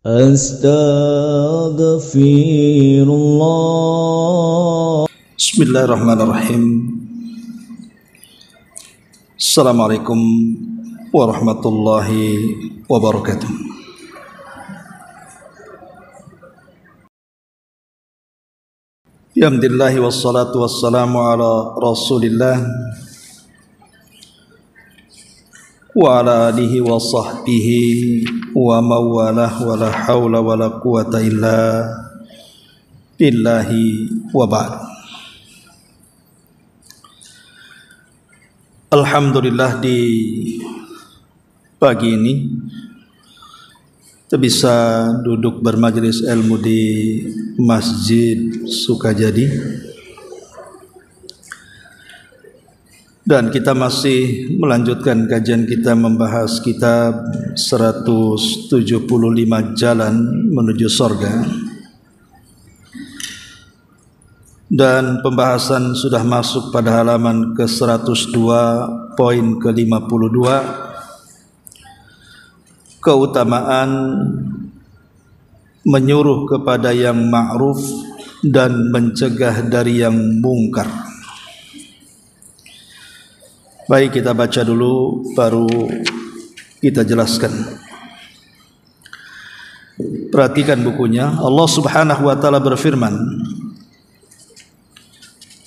Astaghfirullah. Bismillahirrahmanirrahim. Assalamualaikum warahmatullahi wabarakatuh. Alhamdulillah wassalatu wassalamu ala Rasulillah wa ala alihi wa sahbihi wa mawalah wa la hawla wa la quwata illa billahi wa ba'd. Alhamdulillah, di pagi ini kita bisa duduk bermajelis ilmu di Masjid Sukajadi, dan kita masih melanjutkan kajian kita membahas kitab 175 Jalan Menuju Surga, dan pembahasan sudah masuk pada halaman ke 102 poin ke 52, keutamaan menyuruh kepada yang ma'ruf dan mencegah dari yang mungkar. Baik, kita baca dulu baru kita jelaskan. Perhatikan bukunya. Allah Subhanahu wa taala berfirman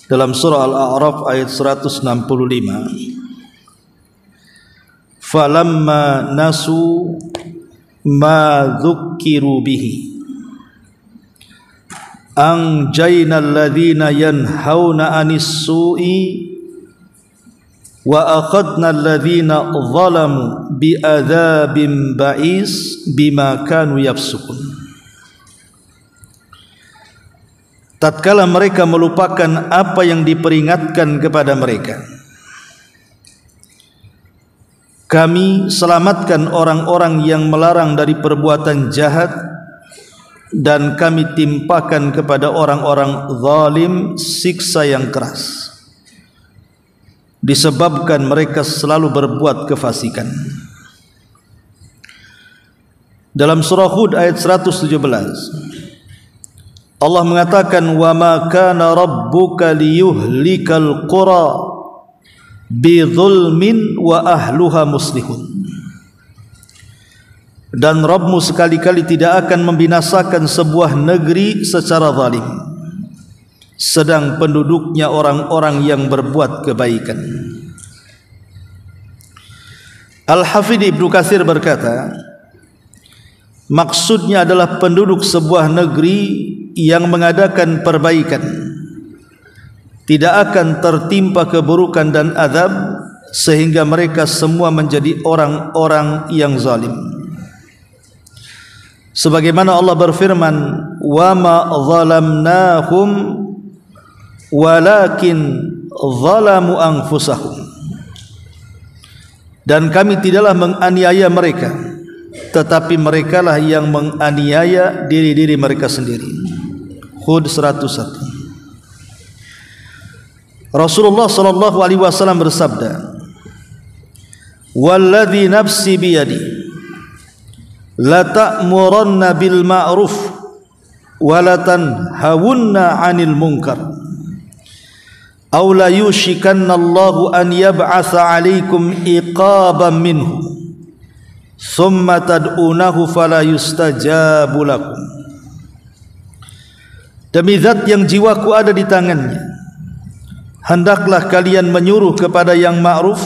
dalam surah Al-A'raf ayat 165, falamma nasu ma dzukkiru bihi anjayna alladhina yanhauna 'anis su'i wa akhadna alladhina zalamu bi'adzabin ba'is bima kanu yafsukun. Tatkala mereka melupakan apa yang diperingatkan kepada mereka, kami selamatkan orang-orang yang melarang dari perbuatan jahat, dan kami timpakan kepada orang-orang zalim siksa yang keras disebabkan mereka selalu berbuat kefasikan. Dalam surah Hud ayat 117, Allah mengatakan, wa ma kana rabbuka liyuhlikal qura bidzulmin wa ahluha muslihun. Dan Rabbmu sekali-kali tidak akan membinasakan sebuah negeri secara zalim, sedang penduduknya orang-orang yang berbuat kebaikan. Al-Hafidh Ibnu Katsir berkata, maksudnya adalah penduduk sebuah negeri yang mengadakan perbaikan tidak akan tertimpa keburukan dan azab sehingga mereka semua menjadi orang-orang yang zalim. Sebagaimana Allah berfirman, wa ma zalamnahum walakin zalamu anfusahum, dan kami tidaklah menganiaya mereka, tetapi merekalah yang menganiaya diri-diri mereka sendiri. Hud 101. Rasulullah sallallahu alaihi wasallam bersabda, walladzi nafsi biyadi la ta'muranna bil ma'ruf wa la tanhawunna 'anil munkar aw la yushikanna Allahu an yab'atsa 'alaikum iqaban minhu thumma tad'unahu fala yustajabu lakum. Demi zat yang jiwaku ada di tangannya, hendaklah kalian menyuruh kepada yang ma'ruf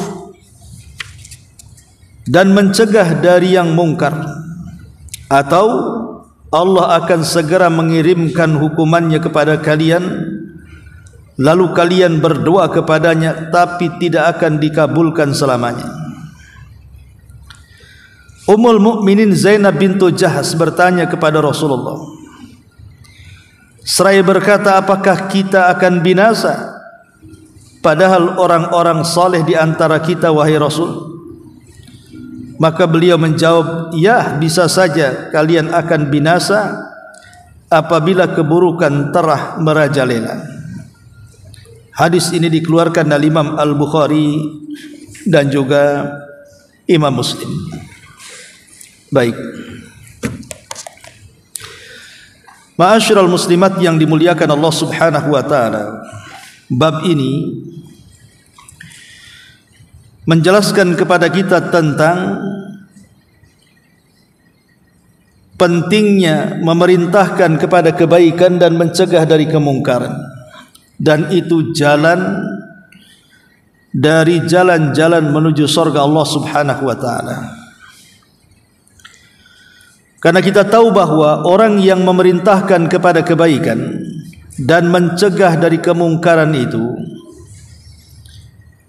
dan mencegah dari yang mungkar, atau Allah akan segera mengirimkan hukumannya kepada kalian, lalu kalian berdoa kepadanya tapi tidak akan dikabulkan selamanya. Ummul Mukminin Zainab bintu Jahsh bertanya kepada Rasulullah, seraya berkata, apakah kita akan binasa padahal orang-orang saleh di antara kita, wahai Rasul? Maka beliau menjawab, ya, bisa saja kalian akan binasa apabila keburukan telah merajalela. Hadis ini dikeluarkan oleh Imam Al-Bukhari dan juga Imam Muslim. Baik, Ma'asyiral muslimat yang dimuliakan Allah Subhanahu wa taala, bab ini menjelaskan kepada kita tentang pentingnya memerintahkan kepada kebaikan dan mencegah dari kemungkaran, dan itu jalan dari jalan-jalan menuju surga Allah Subhanahu wa taala. Karena kita tahu bahwa orang yang memerintahkan kepada kebaikan dan mencegah dari kemungkaran itu,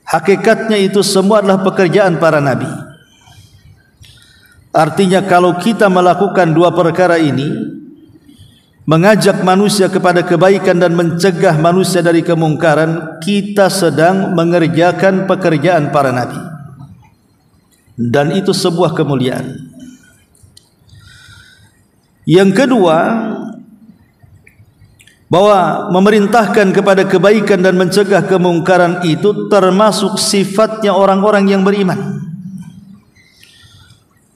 hakikatnya itu semua adalah pekerjaan para nabi. Artinya kalau kita melakukan dua perkara ini, mengajak manusia kepada kebaikan dan mencegah manusia dari kemungkaran, kita sedang mengerjakan pekerjaan para nabi, dan itu sebuah kemuliaan. Yang kedua, bahwa memerintahkan kepada kebaikan dan mencegah kemungkaran itu termasuk sifatnya orang-orang yang beriman.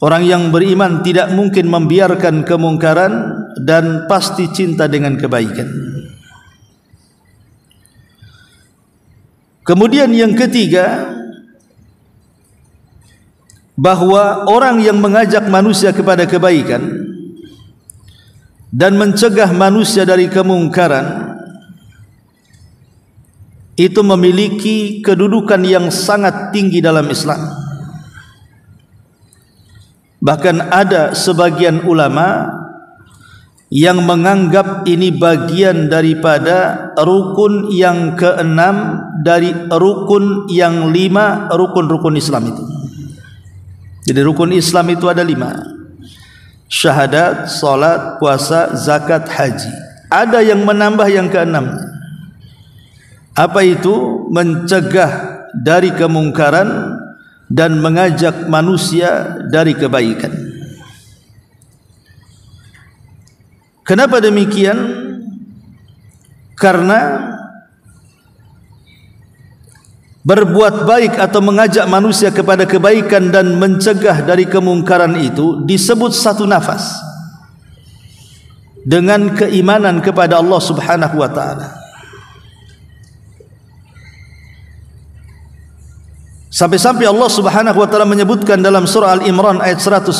Orang yang beriman tidak mungkin membiarkan kemungkaran dan pasti cinta dengan kebaikan. Kemudian yang ketiga, bahwa orang yang mengajak manusia kepada kebaikan dan mencegah manusia dari kemungkaran itu memiliki kedudukan yang sangat tinggi dalam Islam. Bahkan ada sebagian ulama yang menganggap ini bagian daripada rukun yang keenam dari rukun yang 5 rukun-rukun Islam itu. Jadi rukun Islam itu ada 5: syahadat, salat, puasa, zakat, haji. Ada yang menambah yang keenam. Apa itu? Mencegah dari kemungkaran dan mengajak manusia dari kebaikan. Kenapa demikian? Karena berbuat baik atau mengajak manusia kepada kebaikan dan mencegah dari kemungkaran itu disebut satu nafas dengan keimanan kepada Allah Subhanahu wa taala. Sampai-sampai Allah Subhanahu wa taala menyebutkan dalam surah Al-Imran ayat 110,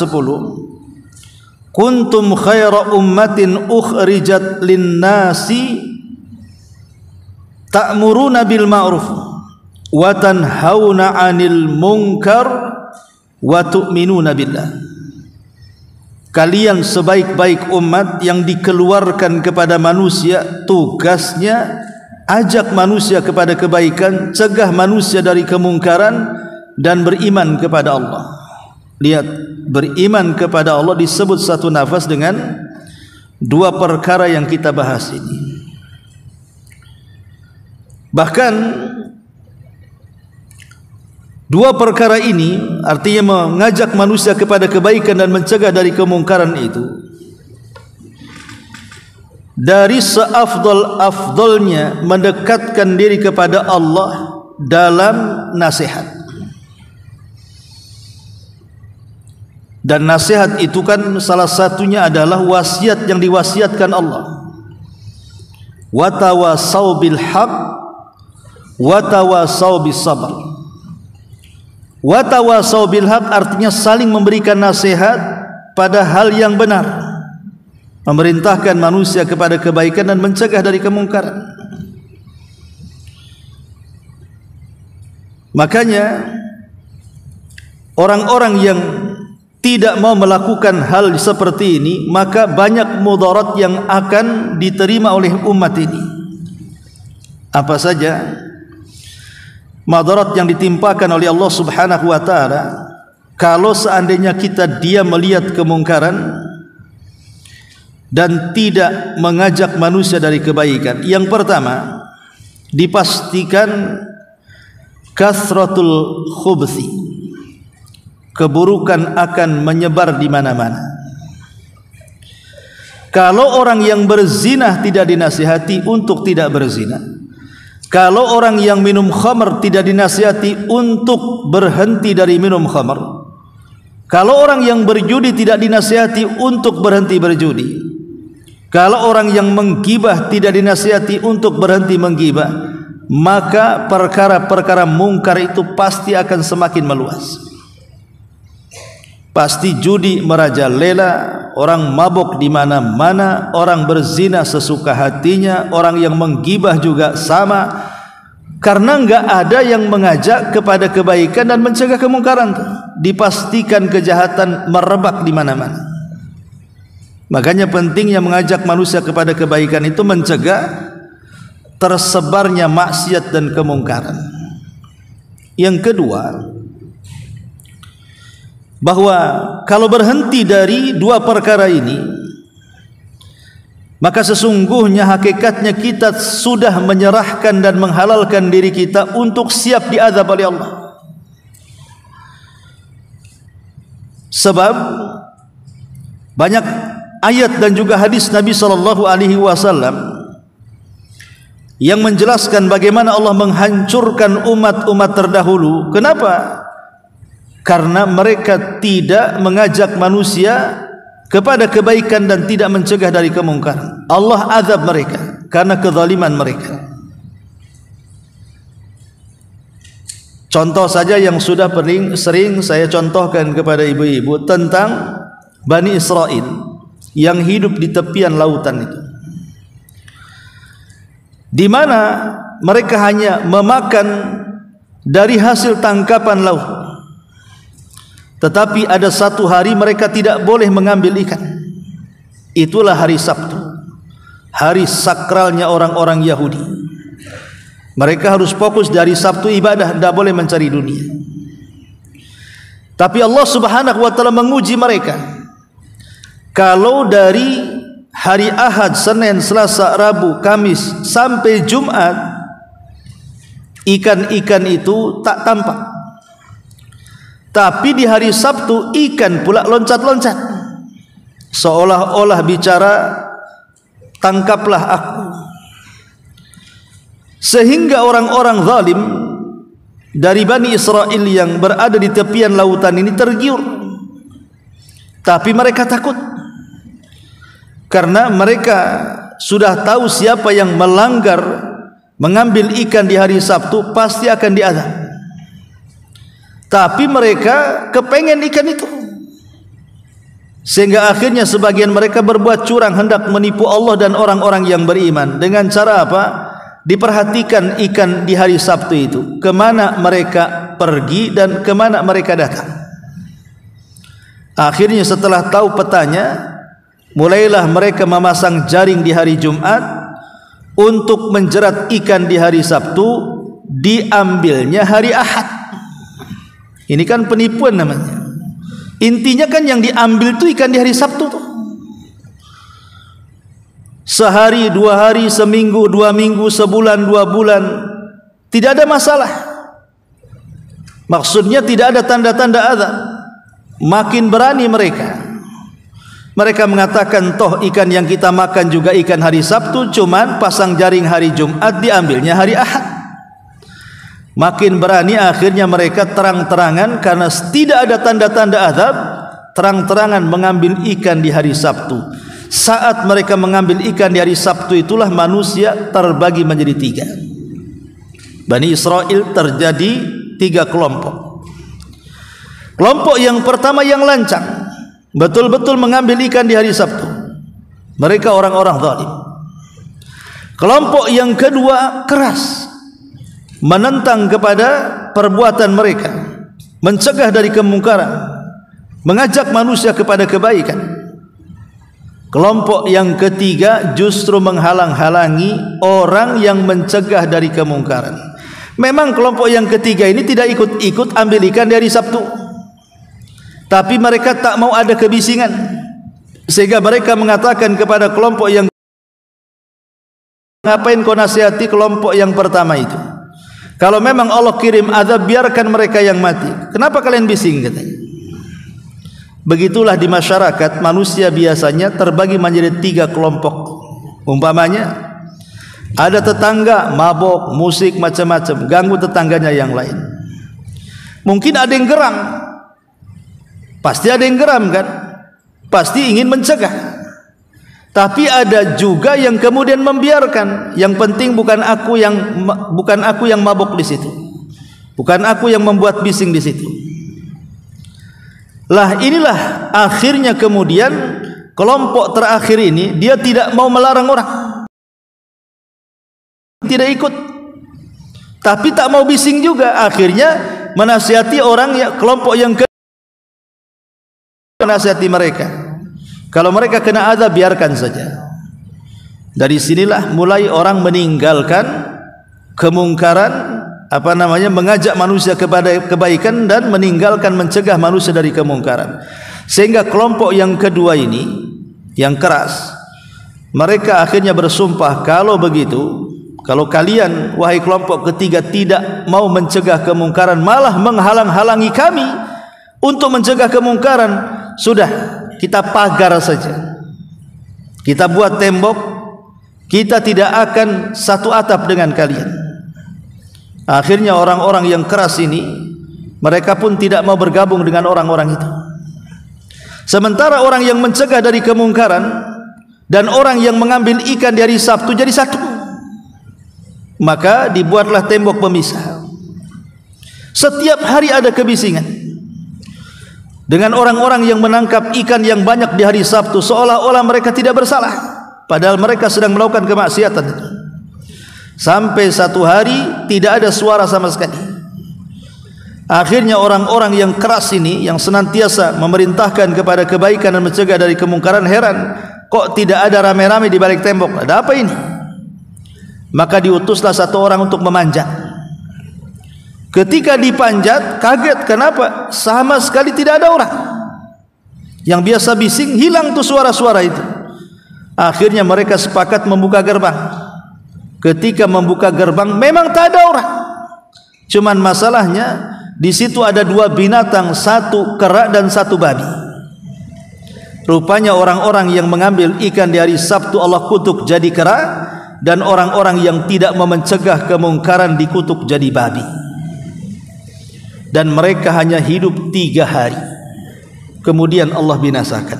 kuntum khaira ummatin ukhrijat lin-nasi ta'muruna bil ma'ruf wa tanhauna 'anil munkar wa tu'minuna billah. Kalian sebaik-baik umat yang dikeluarkan kepada manusia, tugasnya ajak manusia kepada kebaikan, cegah manusia dari kemungkaran, dan beriman kepada Allah. Lihat, beriman kepada Allah disebut satu nafas dengan dua perkara yang kita bahas ini. Bahkan dua perkara ini, artinya mengajak manusia kepada kebaikan dan mencegah dari kemungkaran itu, dari seafdol-afdolnya mendekatkan diri kepada Allah dalam nasihat. Dan nasihat itu kan salah satunya adalah wasiat yang diwasiatkan Allah. Wa tawassaw bil haqq wa tawassaw bis sabr. Wa tawassaw bil haqq artinya saling memberikan nasihat pada hal yang benar, memerintahkan manusia kepada kebaikan dan mencegah dari kemungkaran. Makanya orang-orang yang tidak mau melakukan hal seperti ini, maka banyak mudarat yang akan diterima oleh umat ini. Apa saja mudarat yang ditimpakan oleh Allah Subhanahu wa taala kalau seandainya kita diam melihat kemungkaran dan tidak mengajak manusia dari kebaikan? Yang pertama, dipastikan kasratul khubthi, keburukan akan menyebar di mana-mana. Kalau orang yang berzina tidak dinasihati untuk tidak berzina, kalau orang yang minum khamr tidak dinasihati untuk berhenti dari minum khamr, kalau orang yang berjudi tidak dinasihati untuk berhenti berjudi, Kalau orang yang menggibah tidak dinasihati untuk berhenti menggibah, maka perkara-perkara mungkar itu pasti akan semakin meluas. Pasti judi merajalela, orang mabuk di mana-mana, orang berzina sesuka hatinya, orang yang menggibah juga sama. Karena enggak ada yang mengajak kepada kebaikan dan mencegah kemungkaran. Dipastikan kejahatan merebak di mana-mana. Makanya pentingnya mengajak manusia kepada kebaikan itu mencegah tersebarnya maksiat dan kemungkaran. Yang kedua, bahwa kalau berhenti dari dua perkara ini, maka sesungguhnya hakikatnya kita sudah menyerahkan dan menghalalkan diri kita untuk siap diazab oleh Allah. Sebab banyak ayat dan juga hadis Nabi SAW yang menjelaskan bagaimana Allah menghancurkan umat-umat terdahulu. Kenapa? Karena mereka tidak mengajak manusia kepada kebaikan dan tidak mencegah dari kemungkaran. Allah azab mereka karena kezaliman mereka. Contoh saja yang sudah sering saya contohkan kepada ibu-ibu tentang Bani Israel yang hidup di tepian lautan itu, di mana mereka hanya memakan dari hasil tangkapan laut. Tetapi ada satu hari mereka tidak boleh mengambil ikan. Itulah hari Sabtu, hari sakralnya orang-orang Yahudi. Mereka harus fokus dari Sabtu ibadah, tidak boleh mencari dunia. Tapi Allah Subhanahu wa taala menguji mereka. Kalau dari hari Ahad, Senin, Selasa, Rabu, Kamis sampai Jumat, ikan-ikan itu tak tampak. Tapi di hari Sabtu ikan pula loncat-loncat, seolah-olah bicara, tangkaplah aku. Sehingga orang-orang zalim dari Bani Israel yang berada di tepian lautan ini tergiur. Tapi mereka takut, karena mereka sudah tahu siapa yang melanggar mengambil ikan di hari Sabtu pasti akan diazab. Tapi mereka kepengen ikan itu, sehingga akhirnya sebagian mereka berbuat curang, hendak menipu Allah dan orang-orang yang beriman. Dengan cara apa? Diperhatikan ikan di hari Sabtu itu, kemana mereka pergi dan kemana mereka datang. Akhirnya setelah tahu petanya, mulailah mereka memasang jaring di hari Jumat untuk menjerat ikan di hari Sabtu, diambilnya hari Ahad. Ini kan penipuan namanya. Intinya kan yang diambil itu ikan di hari Sabtu tuh. Sehari, 2 hari, seminggu, 2 minggu, sebulan, 2 bulan, tidak ada masalah. Maksudnya tidak ada tanda-tanda azab. Makin berani mereka. Mereka mengatakan toh ikan yang kita makan juga ikan hari Sabtu, cuman pasang jaring hari Jumat, diambilnya hari Ahad. Makin berani akhirnya mereka terang-terangan, karena tidak ada tanda-tanda azab, terang-terangan mengambil ikan di hari Sabtu. Saat mereka mengambil ikan di hari Sabtu itulah manusia terbagi menjadi 3. Bani Israel terjadi 3 kelompok. Kelompok yang pertama yang lancang, betul-betul mengambil ikan di hari Sabtu. Mereka orang-orang zalim. Kelompok yang kedua keras, menentang kepada perbuatan mereka, mencegah dari kemungkaran, mengajak manusia kepada kebaikan. Kelompok yang ketiga justru menghalang-halangi orang yang mencegah dari kemungkaran. Memang kelompok yang ketiga ini tidak ikut-ikut ambil ikan dari Sabtu, tapi mereka tak mau ada kebisingan, sehingga mereka mengatakan kepada kelompok yang, ngapain kau nasihati kelompok yang pertama itu? Kalau memang Allah kirim azab, biarkan mereka yang mati. Kenapa kalian bising, katanya. Begitulah di masyarakat, manusia biasanya terbagi menjadi 3 kelompok. Umpamanya ada tetangga mabok, musik macam-macam, ganggu tetangganya yang lain. Mungkin ada yang geram, pasti ada yang geram kan, pasti ingin mencegah. Tapi ada juga yang kemudian membiarkan. Yang penting bukan aku yang mabuk di situ. Bukan aku yang membuat bising di situ. Lah inilah akhirnya kemudian kelompok terakhir ini dia tidak mau melarang orang. Tidak ikut. Tapi tak mau bising juga. Akhirnya menasihati orang kelompok yang menasihati mereka. Kalau mereka kena azab biarkan saja. Dari sinilah mulai orang meninggalkan kemungkaran, mengajak manusia kepada kebaikan dan meninggalkan mencegah manusia dari kemungkaran. Sehingga kelompok yang kedua ini yang keras, mereka akhirnya bersumpah, kalau begitu, kalau kalian wahai kelompok ketiga tidak mau mencegah kemungkaran, malah menghalang-halangi kami untuk mencegah kemungkaran, sudah kita pagar saja, kita buat tembok, kita tidak akan satu atap dengan kalian. Akhirnya orang-orang yang keras ini mereka pun tidak mau bergabung dengan orang-orang itu. Sementara orang yang mencegah dari kemungkaran dan orang yang mengambil ikan di hari Sabtu jadi satu. Maka dibuatlah tembok pemisah. Setiap hari ada kebisingan dengan orang-orang yang menangkap ikan yang banyak di hari Sabtu, seolah-olah mereka tidak bersalah, padahal mereka sedang melakukan kemaksiatan. Sampai satu hari tidak ada suara sama sekali. Akhirnya orang-orang yang keras ini, yang senantiasa memerintahkan kepada kebaikan dan mencegah dari kemungkaran, heran, kok tidak ada rame-rame di balik tembok, ada apa ini? Maka diutuslah satu orang untuk memanjat. Ketika dipanjat, kaget, kenapa? Sama sekali tidak ada orang. Yang biasa bising, hilang tuh suara-suara itu. Akhirnya mereka sepakat membuka gerbang. Ketika membuka gerbang, memang tak ada orang. Cuman masalahnya, di situ ada dua binatang, satu kera dan satu babi. Rupanya orang-orang yang mengambil ikan di hari Sabtu Allah kutuk jadi kera, dan orang-orang yang tidak mencegah kemungkaran dikutuk jadi babi. Dan mereka hanya hidup 3 hari, kemudian Allah binasakan.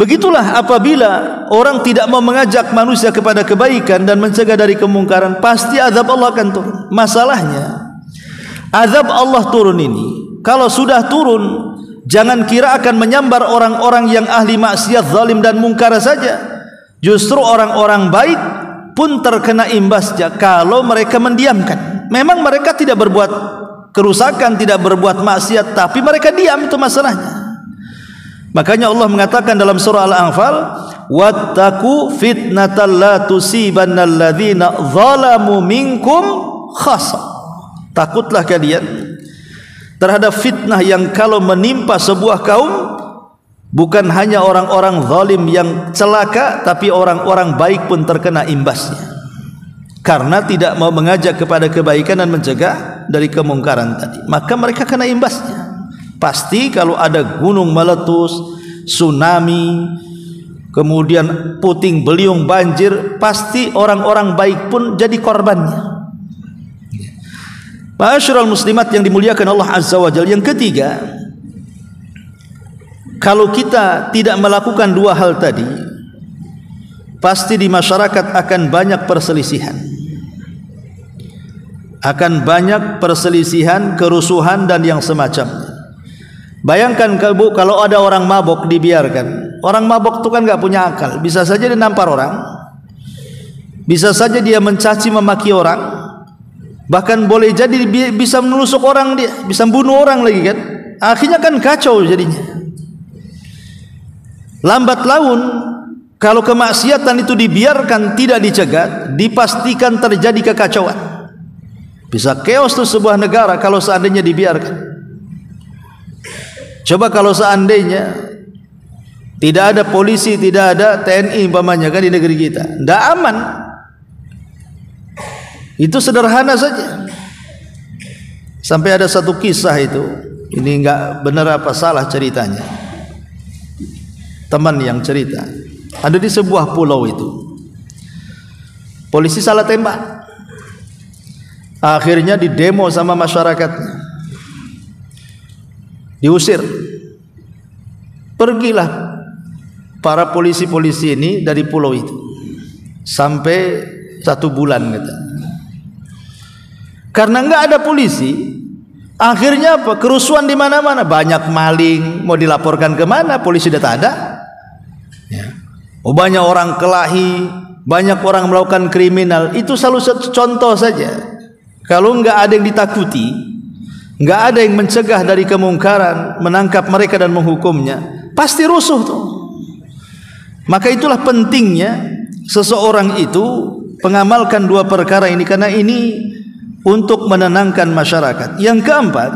Begitulah apabila orang tidak mau mengajak manusia kepada kebaikan dan mencegah dari kemungkaran, pasti azab Allah akan turun. Masalahnya, azab Allah turun ini, kalau sudah turun, jangan kira akan menyambar orang-orang yang ahli maksiat, zalim dan mungkar saja. Justru orang-orang baik pun terkena imbasnya kalau mereka mendiamkan. Memang mereka tidak berbuat kerusakan, tidak berbuat maksiat, tapi mereka diam, itu masalahnya. Makanya Allah mengatakan dalam surah Al-Anfal, wattaqu fitnatal la tusibannal ladzina zalamu minkum khassa. Takutlah kalian terhadap fitnah yang kalau menimpa sebuah kaum, bukan hanya orang-orang zalim yang celaka, tapi orang-orang baik pun terkena imbasnya. Karena tidak mau mengajak kepada kebaikan dan mencegah dari kemungkaran tadi, maka mereka kena imbasnya. Pasti kalau ada gunung meletus, tsunami, kemudian puting beliung, banjir, pasti orang-orang baik pun jadi korbannya. Ma'asyiral muslimat yang dimuliakan Allah Azza wa Jalla, yang ketiga, kalau kita tidak melakukan dua hal tadi, pasti di masyarakat akan banyak perselisihan. Akan banyak perselisihan, kerusuhan dan yang semacamnya. Bayangkan kalau ada orang mabok dibiarkan. Orang mabok itu kan gak punya akal, bisa saja dia nampar orang, bisa saja dia mencaci memaki orang, bahkan boleh jadi bisa menusuk orang, dia bisa bunuh orang lagi kan. Akhirnya kan kacau jadinya. Lambat laun kalau kemaksiatan itu dibiarkan, tidak dicegah, dipastikan terjadi kekacauan. Bisa chaos tuh sebuah negara kalau seandainya dibiarkan. Coba kalau seandainya tidak ada polisi, tidak ada TNI umpamanya kan di negeri kita, tidak aman. Itu sederhana saja. Sampai ada satu kisah itu, ini enggak benar apa salah ceritanya. Teman yang cerita, ada di sebuah pulau itu, polisi salah tembak. Akhirnya didemo sama masyarakatnya, diusir. Pergilah para polisi-polisi ini dari pulau itu sampai 1 bulan kata. Karena enggak ada polisi, akhirnya apa? Kerusuhan di mana-mana, banyak maling, mau dilaporkan ke mana? Polisi sudah tak ada. Ya. Oh, banyak orang kelahi, banyak orang melakukan kriminal. Itu selalu satu contoh saja. Kalau enggak ada yang ditakuti, enggak ada yang mencegah dari kemungkaran, menangkap mereka dan menghukumnya, pasti rusuh tuh. Maka itulah pentingnya seseorang itu mengamalkan 2 perkara ini, karena ini untuk menenangkan masyarakat. Yang keempat,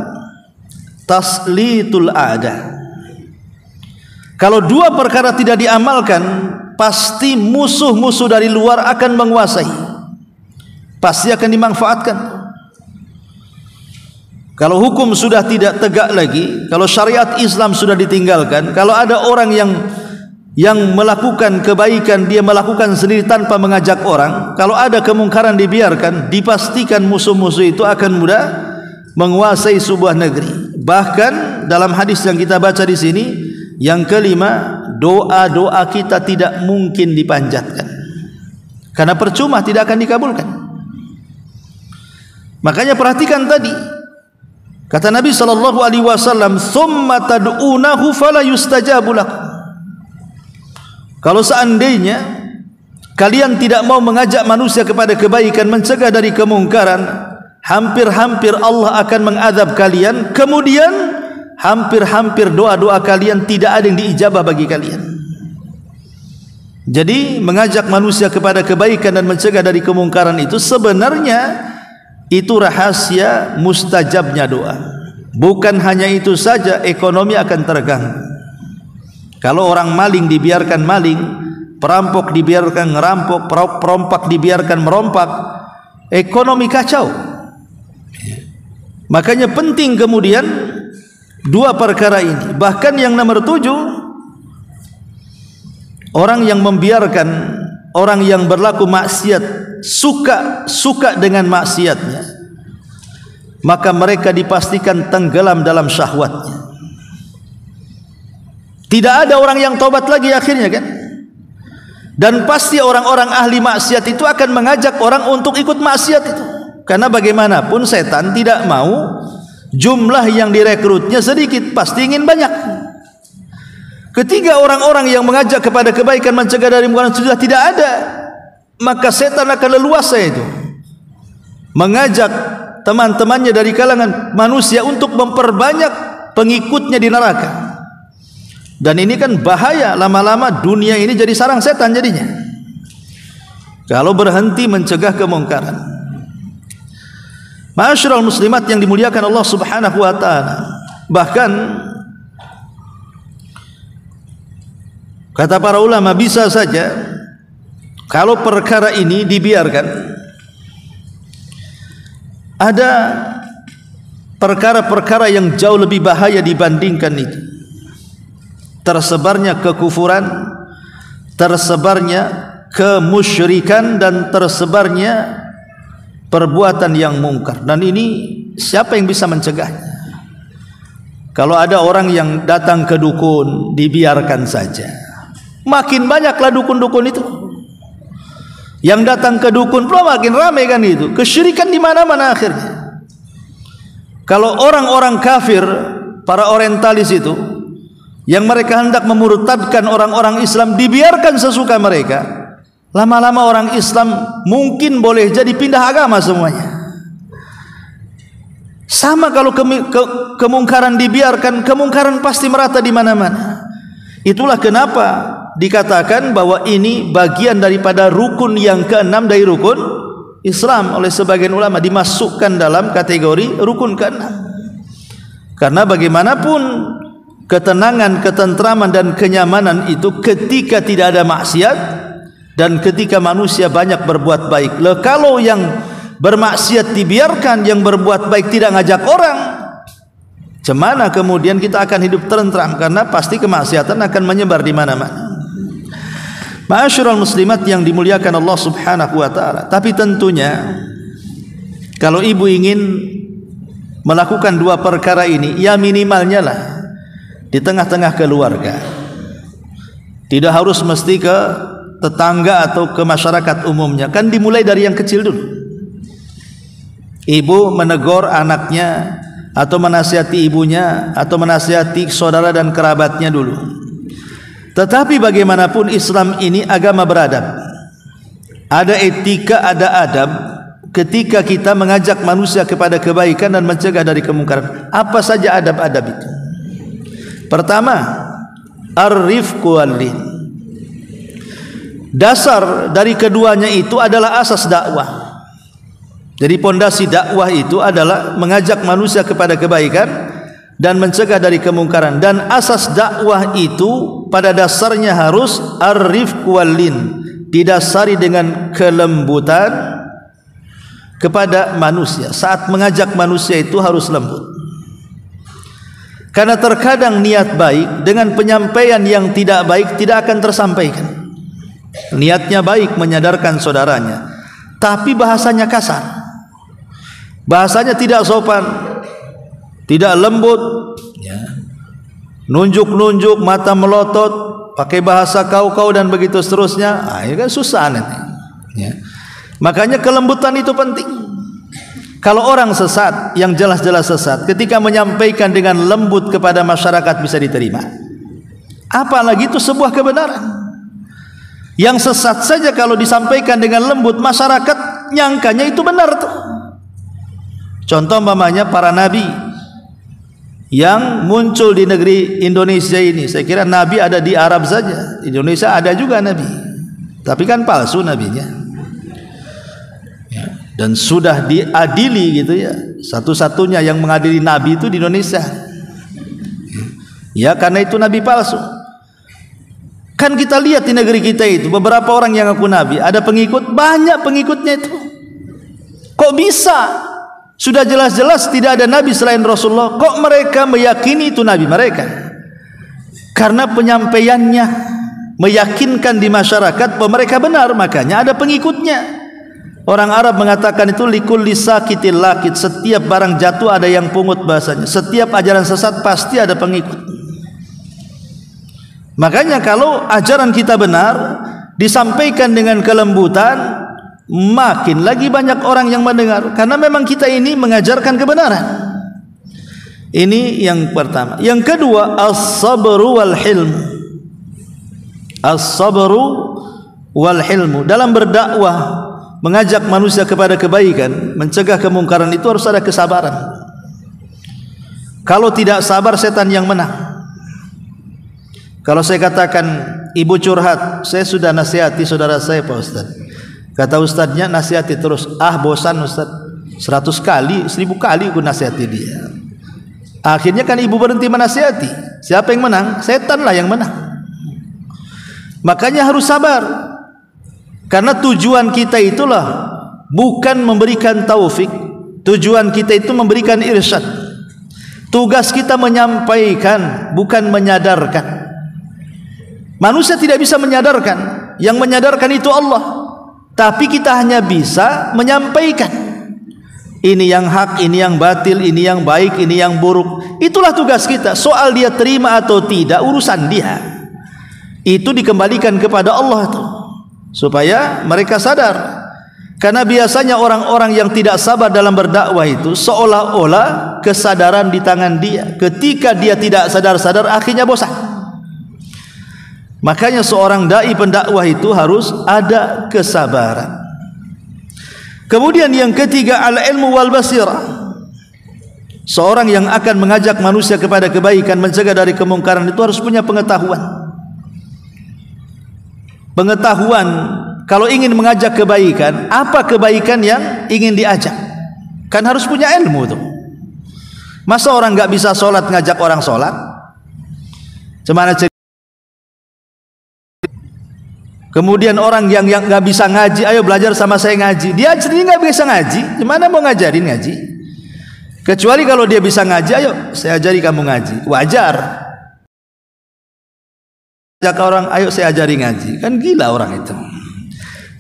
taslitul a'da. Kalau 2 perkara tidak diamalkan, pasti musuh-musuh dari luar akan menguasai, pasti akan dimanfaatkan. Kalau hukum sudah tidak tegak lagi, kalau syariat Islam sudah ditinggalkan, kalau ada orang yang melakukan kebaikan, dia melakukan sendiri tanpa mengajak orang, kalau ada kemungkaran dibiarkan, dipastikan musuh-musuh itu akan mudah menguasai sebuah negeri. Bahkan dalam hadis yang kita baca di sini, yang kelima, doa-doa kita tidak mungkin dipanjatkan, karena percuma, tidak akan dikabulkan. Makanya perhatikan tadi, kata Nabi SAW, "Tsumma tad'unahu fala yustajabu lakum." Kalau seandainya kalian tidak mau mengajak manusia kepada kebaikan, mencegah dari kemungkaran, hampir-hampir Allah akan mengadab kalian. Kemudian hampir-hampir doa-doa kalian tidak ada yang diijabah bagi kalian. Jadi mengajak manusia kepada kebaikan dan mencegah dari kemungkaran itu sebenarnya itu rahasia mustajabnya doa. Bukan hanya itu saja, ekonomi akan terganggu. Kalau orang maling dibiarkan maling, perampok dibiarkan ngerampok, perompak dibiarkan merompak, ekonomi kacau. Makanya penting kemudian 2 perkara ini. Bahkan yang nomor 7, orang yang membiarkan orang yang berlaku maksiat suka dengan maksiatnya, maka mereka dipastikan tenggelam dalam syahwatnya. Tidak ada orang yang tobat lagi akhirnya kan. Dan pasti orang-orang ahli maksiat itu akan mengajak orang untuk ikut maksiat itu. Karena bagaimanapun setan tidak mau jumlah yang direkrutnya sedikit, pasti ingin banyak. Ketika orang-orang yang mengajak kepada kebaikan, mencegah dari kemungkaran sudah tidak ada, maka setan akan leluasa itu mengajak teman-temannya dari kalangan manusia untuk memperbanyak pengikutnya di neraka. Dan ini kan bahaya, lama-lama dunia ini jadi sarang setan jadinya, kalau berhenti mencegah kemungkaran. Ma'asyiral muslimat yang dimuliakan Allah Subhanahu wa taala, bahkan kata para ulama, bisa saja kalau perkara ini dibiarkan, ada perkara-perkara yang jauh lebih bahaya dibandingkan itu. Tersebarnya kekufuran, tersebarnya kemusyrikan, dan tersebarnya perbuatan yang mungkar. Dan ini siapa yang bisa mencegahnya? Kalau ada orang yang datang ke dukun, dibiarkan saja, makin banyaklah dukun-dukun itu. Yang datang ke dukun pula makin ramai kan itu. Kesyirikan di mana-mana akhirnya. Kalau orang-orang kafir, para orientalis itu, yang mereka hendak memurtadkan orang-orang Islam, dibiarkan sesuka mereka, lama-lama orang Islam mungkin boleh jadi pindah agama semuanya. Sama kalau kemungkaran dibiarkan, kemungkaran pasti merata di mana-mana. Itulah kenapa dikatakan bahwa ini bagian daripada rukun yang ke-6 dari rukun Islam. Oleh sebagian ulama dimasukkan dalam kategori rukun ke-6. Karena bagaimanapun ketenangan, ketentraman dan kenyamanan itu ketika tidak ada maksiat dan ketika manusia banyak berbuat baik. Kalau yang bermaksiat dibiarkan, yang berbuat baik tidak ngajak orang, cemana kemudian kita akan hidup tentram? Karena pasti kemaksiatan akan menyebar di mana-mana. Ma'asyiral muslimat yang dimuliakan Allah Subhanahu wa taala. Tapi tentunya kalau ibu ingin melakukan 2 perkara ini, ya minimalnya lah di tengah-tengah keluarga. Tidak harus mesti ke tetangga atau ke masyarakat umumnya, kan dimulai dari yang kecil dulu. Ibu menegur anaknya atau menasihati ibunya atau menasihati saudara dan kerabatnya dulu. Tetapi bagaimanapun Islam ini agama beradab. Ada etika, ada adab ketika kita mengajak manusia kepada kebaikan dan mencegah dari kemungkaran. Apa saja adab-adab itu? Pertama, ar-rifqu wal-lin. Dasar dari keduanya itu adalah asas dakwah. Jadi pondasi dakwah itu adalah mengajak manusia kepada kebaikan dan mencegah dari kemungkaran. Dan asas dakwah itu pada dasarnya harus ar-rifqu wal-lin, didasari dengan kelembutan kepada manusia. Saat mengajak manusia itu harus lembut. Karena terkadang niat baik dengan penyampaian yang tidak baik tidak akan tersampaikan. Niatnya baik menyadarkan saudaranya, tapi bahasanya kasar, bahasanya tidak sopan, tidak lembut, ya. Nunjuk-nunjuk, mata melotot, pakai bahasa kau-kau dan begitu seterusnya. Ini kan susah nanti, ya. Makanya kelembutan itu penting. Kalau orang sesat yang jelas-jelas sesat, ketika menyampaikan dengan lembut kepada masyarakat bisa diterima. Apalagi itu sebuah kebenaran. Yang sesat saja kalau disampaikan dengan lembut, masyarakat nyangkanya itu benar tuh. Contoh umpamanya para nabi yang muncul di negeri Indonesia ini. Saya kira nabi ada di Arab saja. Indonesia ada juga nabi, tapi kan palsu nabinya. Dan sudah diadili gitu ya. Satu-satunya yang mengadili nabi itu di Indonesia. Ya karena itu nabi palsu. Kan kita lihat di negeri kita itu beberapa orang yang ngaku nabi, ada pengikut, banyak pengikutnya itu. Kok bisa? Sudah jelas-jelas tidak ada nabi selain Rasulullah, kok mereka meyakini itu nabi mereka? Karena penyampaiannya meyakinkan di masyarakat bahwa mereka benar, makanya ada pengikutnya. Orang Arab mengatakan itu likulli sakitil lakit, setiap barang jatuh ada yang pungut bahasanya. Setiap ajaran sesat pasti ada pengikut. Makanya kalau ajaran kita benar disampaikan dengan kelembutan, makin lagi banyak orang yang mendengar, karena memang kita ini mengajarkan kebenaran. Ini yang pertama. Yang kedua, as-sabru wal hilm. As-sabru wal hilmu. Dalam berdakwah, mengajak manusia kepada kebaikan, mencegah kemungkaran itu harus ada kesabaran. Kalau tidak sabar, setan yang menang. Kalau saya katakan ibu curhat, saya sudah nasihati saudara saya Pak Ustaz. Kata ustadznya, nasihati terus. Ah bosan Ustaz, 100 kali, 1000 kali aku nasihati dia. Akhirnya kan ibu berhenti menasihati. Siapa yang menang? Setan lah yang menang. Makanya harus sabar. Karena tujuan kita itulah bukan memberikan taufik, tujuan kita itu memberikan irsyad. Tugas kita menyampaikan, bukan menyadarkan. Manusia tidak bisa menyadarkan, yang menyadarkan itu Allah. Tapi kita hanya bisa menyampaikan. Ini yang hak, ini yang batil, ini yang baik, ini yang buruk. Itulah tugas kita. Soal dia terima atau tidak, urusan dia. Itu dikembalikan kepada Allah tuh, supaya mereka sadar. Karena biasanya orang-orang yang tidak sabar dalam berdakwah itu seolah-olah kesadaran di tangan dia. Ketika dia tidak sadar-sadar, akhirnya bosan. Makanya seorang dai pendakwah itu harus ada kesabaran. Kemudian yang ketiga, al-ilmu wal basirah. Seorang yang akan mengajak manusia kepada kebaikan, mencegah dari kemungkaran itu harus punya pengetahuan. Pengetahuan, kalau ingin mengajak kebaikan, apa kebaikan yang ingin diajak? Kan harus punya ilmu tuh. Masa orang nggak bisa sholat ngajak orang sholat? Cemana cerita? Kemudian orang yang nggak bisa ngaji, ayo belajar sama saya ngaji. Dia sendiri nggak bisa ngaji, gimana mau ngajarin ngaji? Kecuali kalau dia bisa ngaji, ayo saya ajari kamu ngaji. Wajar. Ajak orang, ayo saya ajari ngaji. Kan gila orang itu.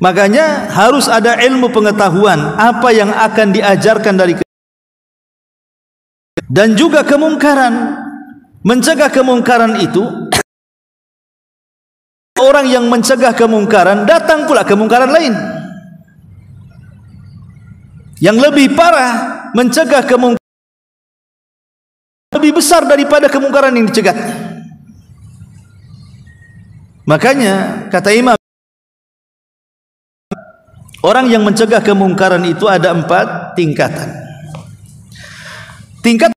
Makanya harus ada ilmu pengetahuan apa yang akan diajarkan dari dan juga kemungkaran. Mencegah kemungkaran itu orang yang mencegah kemungkaran, datang pula kemungkaran lain. Yang lebih parah, mencegah kemungkaran lebih besar daripada kemungkaran yang dicegahnya. Makanya kata Imam, orang yang mencegah kemungkaran itu ada 4 tingkatan. Tingkat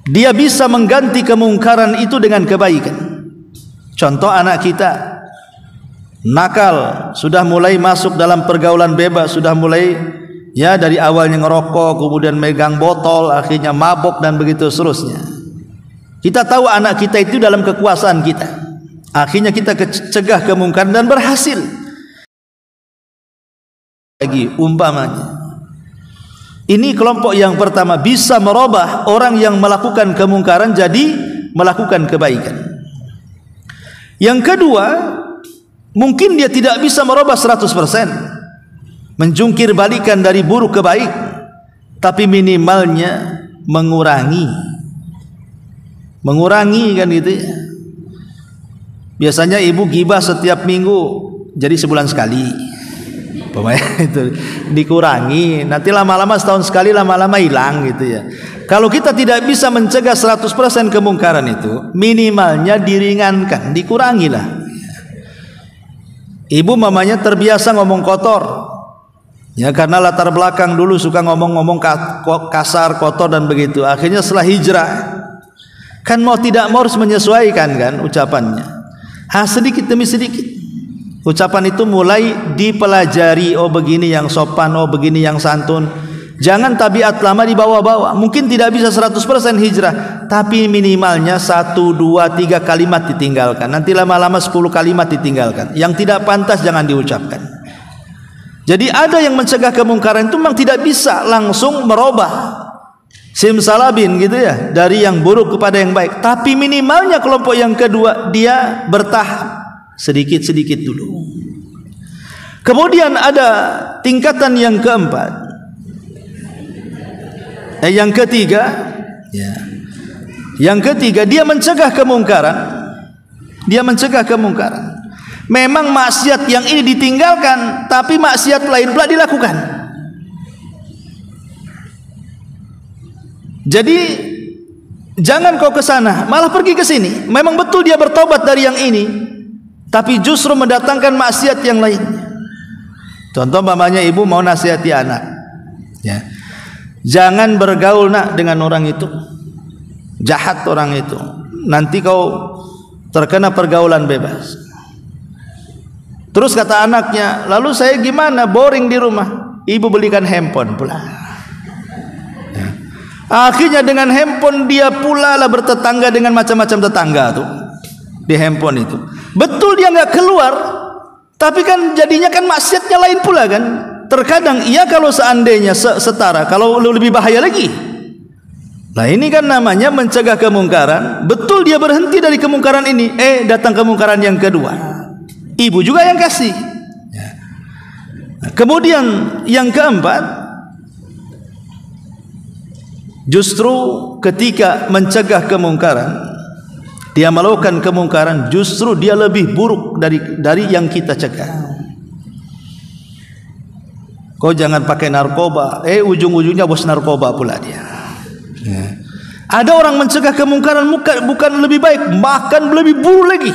dia bisa mengganti kemungkaran itu dengan kebaikan. Contoh, anak kita nakal, sudah mulai masuk dalam pergaulan bebas, sudah mulai ya dari awalnya ngerokok, kemudian megang botol, akhirnya mabok dan begitu seterusnya. Kita tahu anak kita itu dalam kekuasaan kita. Akhirnya kita cegah kemungkaran dan berhasil. Lagi umpamanya, ini kelompok yang pertama bisa merubah orang yang melakukan kemungkaran jadi melakukan kebaikan. Yang kedua, mungkin dia tidak bisa merubah 100%, menjungkir balikan dari buruk ke baik, tapi minimalnya mengurangi kan gitu ya. Biasanya ibu gibah setiap minggu, jadi sebulan sekali. Pokoknya itu dikurangi, nanti lama-lama setahun sekali, lama-lama hilang gitu ya. Kalau kita tidak bisa mencegah 100% kemungkaran itu, minimalnya diringankan, dikurangilah. Ibu mamanya terbiasa ngomong kotor, ya karena latar belakang dulu suka ngomong-ngomong kasar, kotor dan begitu. Akhirnya setelah hijrah, kan mau tidak mau harus menyesuaikan kan ucapannya. Sedikit demi sedikit. Ucapan itu mulai dipelajari, oh begini yang sopan, oh begini yang santun. Jangan tabiat lama dibawa-bawa. Mungkin tidak bisa 100% hijrah, tapi minimalnya 1, 2, 3 kalimat ditinggalkan. Nanti lama-lama 10 kalimat ditinggalkan. Yang tidak pantas jangan diucapkan. Jadi ada yang mencegah kemungkaran itu memang tidak bisa langsung merubah simsalabin gitu ya, dari yang buruk kepada yang baik. Tapi minimalnya kelompok yang kedua dia bertahap, sedikit-sedikit dulu. Kemudian ada tingkatan yang keempat, yang ketiga, ya. Yang ketiga dia mencegah kemungkaran. Dia mencegah kemungkaran. Memang maksiat yang ini ditinggalkan, tapi maksiat lain pula dilakukan. Jadi jangan kau ke sana, malah pergi ke sini. Memang betul dia bertobat dari yang ini, tapi justru mendatangkan maksiat yang lain. Contoh mamanya ibu mau nasihati anak, ya. Jangan bergaul nak dengan orang itu, jahat orang itu, nanti kau terkena pergaulan bebas. Terus kata anaknya, lalu saya gimana, boring di rumah. Ibu belikan handphone pula. Ya. Akhirnya dengan handphone dia pula lah bertetangga dengan macam-macam tetangga tuh di handphone itu. Betul dia nggak keluar, tapi kan jadinya kan maksiatnya lain pula kan. Terkadang iya kalau seandainya setara, kalau lebih bahaya lagi. Nah ini kan namanya mencegah kemungkaran. Betul dia berhenti dari kemungkaran ini, datang kemungkaran yang kedua. Ibu juga yang kasih. Nah, kemudian yang keempat, justru ketika mencegah kemungkaran, dia melakukan kemungkaran, justru dia lebih buruk dari yang kita cegah. Kau jangan pakai narkoba, ujung-ujungnya bos narkoba pula dia. Ya. Ada orang mencegah kemungkaran bukan lebih baik, bahkan lebih buruk lagi.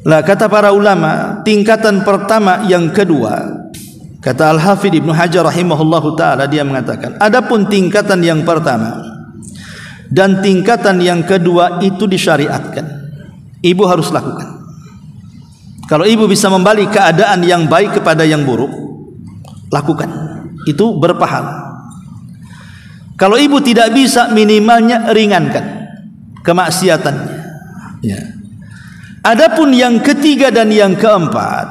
Lah kata para ulama, tingkatan pertama yang kedua, kata Al-Hafidh Ibnu Hajar rahimahullahu taala, dia mengatakan, adapun tingkatan yang pertama dan tingkatan yang kedua itu disyariatkan. Ibu harus lakukan. Kalau ibu bisa membalik keadaan yang baik kepada yang buruk, lakukan. Itu berpahala. Kalau ibu tidak bisa, minimalnya ringankan kemaksiatannya. Ya. Adapun yang ketiga dan yang keempat,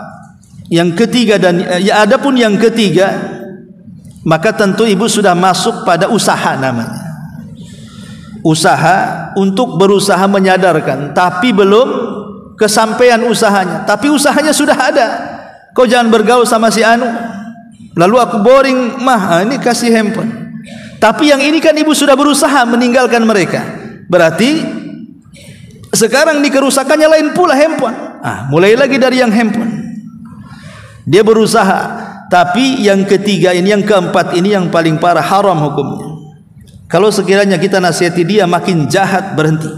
adapun yang ketiga, maka tentu ibu sudah masuk pada usaha namanya. Usaha untuk berusaha menyadarkan, tapi belum kesampaian usahanya. Tapi usahanya sudah ada. Kau jangan bergaul sama si anu. Lalu aku boring, ini kasih handphone. Tapi yang ini kan ibu sudah berusaha meninggalkan mereka. Berarti Sekarang di kerusakannya lain pula handphone. Mulai lagi dari yang handphone. Dia berusaha. Tapi yang ketiga ini, yang keempat ini yang paling parah, haram hukumnya. Kalau sekiranya kita nasihati dia, makin jahat, berhenti.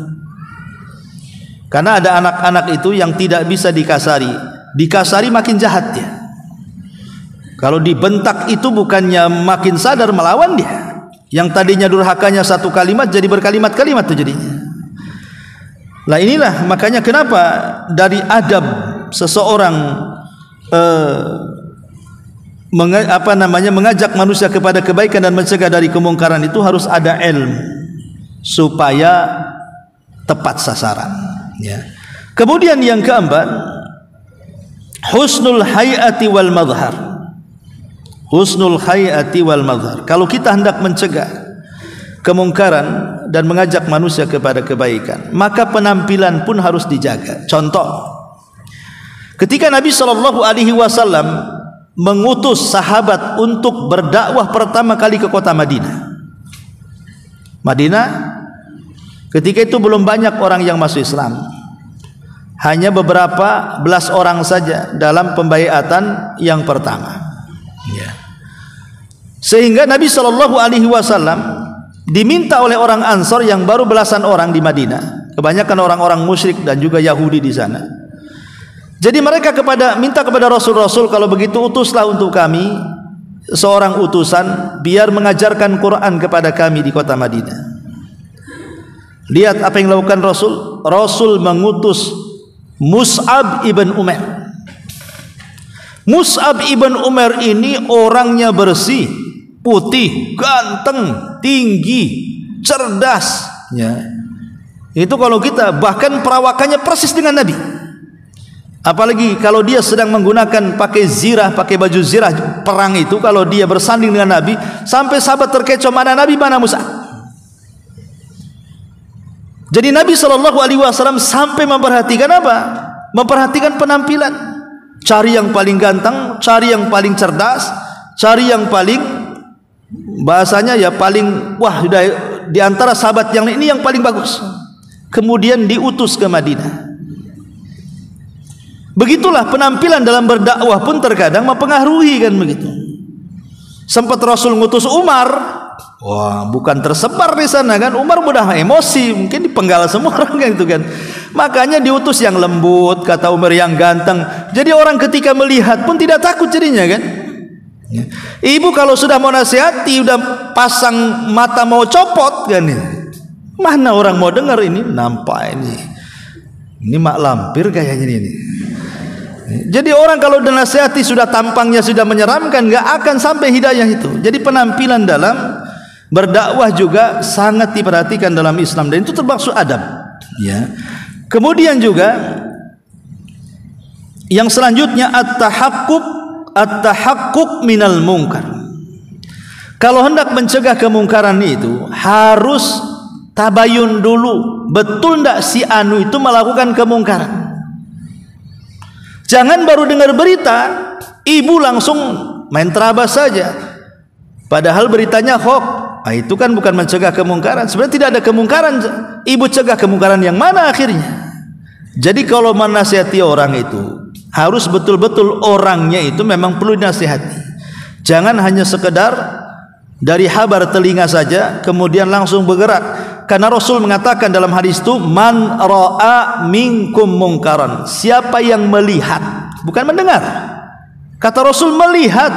Karena ada anak-anak itu yang tidak bisa dikasari. Dikasari makin jahat dia. Kalau dibentak itu bukannya makin sadar, melawan dia. Yang tadinya durhakanya satu kalimat jadi berkalimat-kalimat itu jadinya. Nah inilah makanya kenapa dari adab seseorang mengajak manusia kepada kebaikan dan mencegah dari kemungkaran itu harus ada ilmu supaya tepat sasaran, ya. Kemudian yang keempat, husnul hayati wal madhar. Husnul hayati wal madhar. Kalau kita hendak mencegah kemungkaran dan mengajak manusia kepada kebaikan, maka penampilan pun harus dijaga. Contoh, ketika Nabi SAW mengutus sahabat untuk berdakwah pertama kali ke kota Madinah. Ketika itu belum banyak orang yang masuk Islam. Hanya beberapa belas orang saja dalam pembaiatan yang pertama. Ya. Sehingga Nabi SAW diminta oleh orang Ansor yang baru belasan orang di Madinah. Kebanyakan orang-orang musyrik dan juga Yahudi di sana. Jadi mereka minta kepada Rasul, kalau begitu utuslah untuk kami seorang utusan biar mengajarkan Quran kepada kami di kota Madinah. Lihat apa yang dilakukan Rasul. Rasul mengutus Mus'ab ibn Umair. Mus'ab ibn Umair ini orangnya bersih, putih, ganteng, tinggi, cerdas, ya. Itu kalau kita, bahkan perawakannya persis dengan Nabi. Apalagi kalau dia sedang menggunakan pakai zirah, pakai baju zirah perang itu, kalau dia bersanding dengan Nabi, sampai sahabat terkecoh, mana Nabi, mana Musa. Jadi Nabi SAW sampai memperhatikan apa? Memperhatikan penampilan. Cari yang paling ganteng, cari yang paling cerdas, cari yang paling, bahasanya ya paling, wah sudah di antara sahabat yang ini yang paling bagus. Kemudian diutus ke Madinah. Begitulah penampilan dalam berdakwah pun terkadang mempengaruhi, kan begitu. Sempat Rasul ngutus Umar, wah bukan tersebar di sana kan, Umar mudah emosi, mungkin dipenggal semua orang kan itu kan. Makanya diutus yang lembut, kata Umar, yang ganteng. Jadi orang ketika melihat pun tidak takut jadinya kan. Ibu kalau sudah mau nasihati, udah pasang mata mau copot kan, mana orang mau dengar ini, nampak ini mak lampir kayaknya ini. Jadi orang kalau dinasihati sudah tampangnya sudah menyeramkan, nggak akan sampai hidayah itu. Jadi penampilan dalam berdakwah juga sangat diperhatikan dalam Islam, dan itu termasuk adab, ya. Kemudian juga yang selanjutnya at-tahaqquk minal munkar. Kalau hendak mencegah kemungkaran itu harus tabayun dulu, betul ndak si anu itu melakukan kemungkaran. Jangan baru dengar berita, ibu langsung main terabas saja. Padahal beritanya hoax. Itu kan bukan mencegah kemungkaran. Sebenarnya tidak ada kemungkaran. Ibu cegah kemungkaran yang mana akhirnya? Jadi kalau menasihati orang itu harus betul-betul orangnya itu memang perlu dinasihati. Jangan hanya sekedar dari habar telinga saja kemudian langsung bergerak. Karena Rasul mengatakan dalam hadis itu, man ra'a minkum mungkaran, siapa yang melihat, bukan mendengar. Kata Rasul melihat.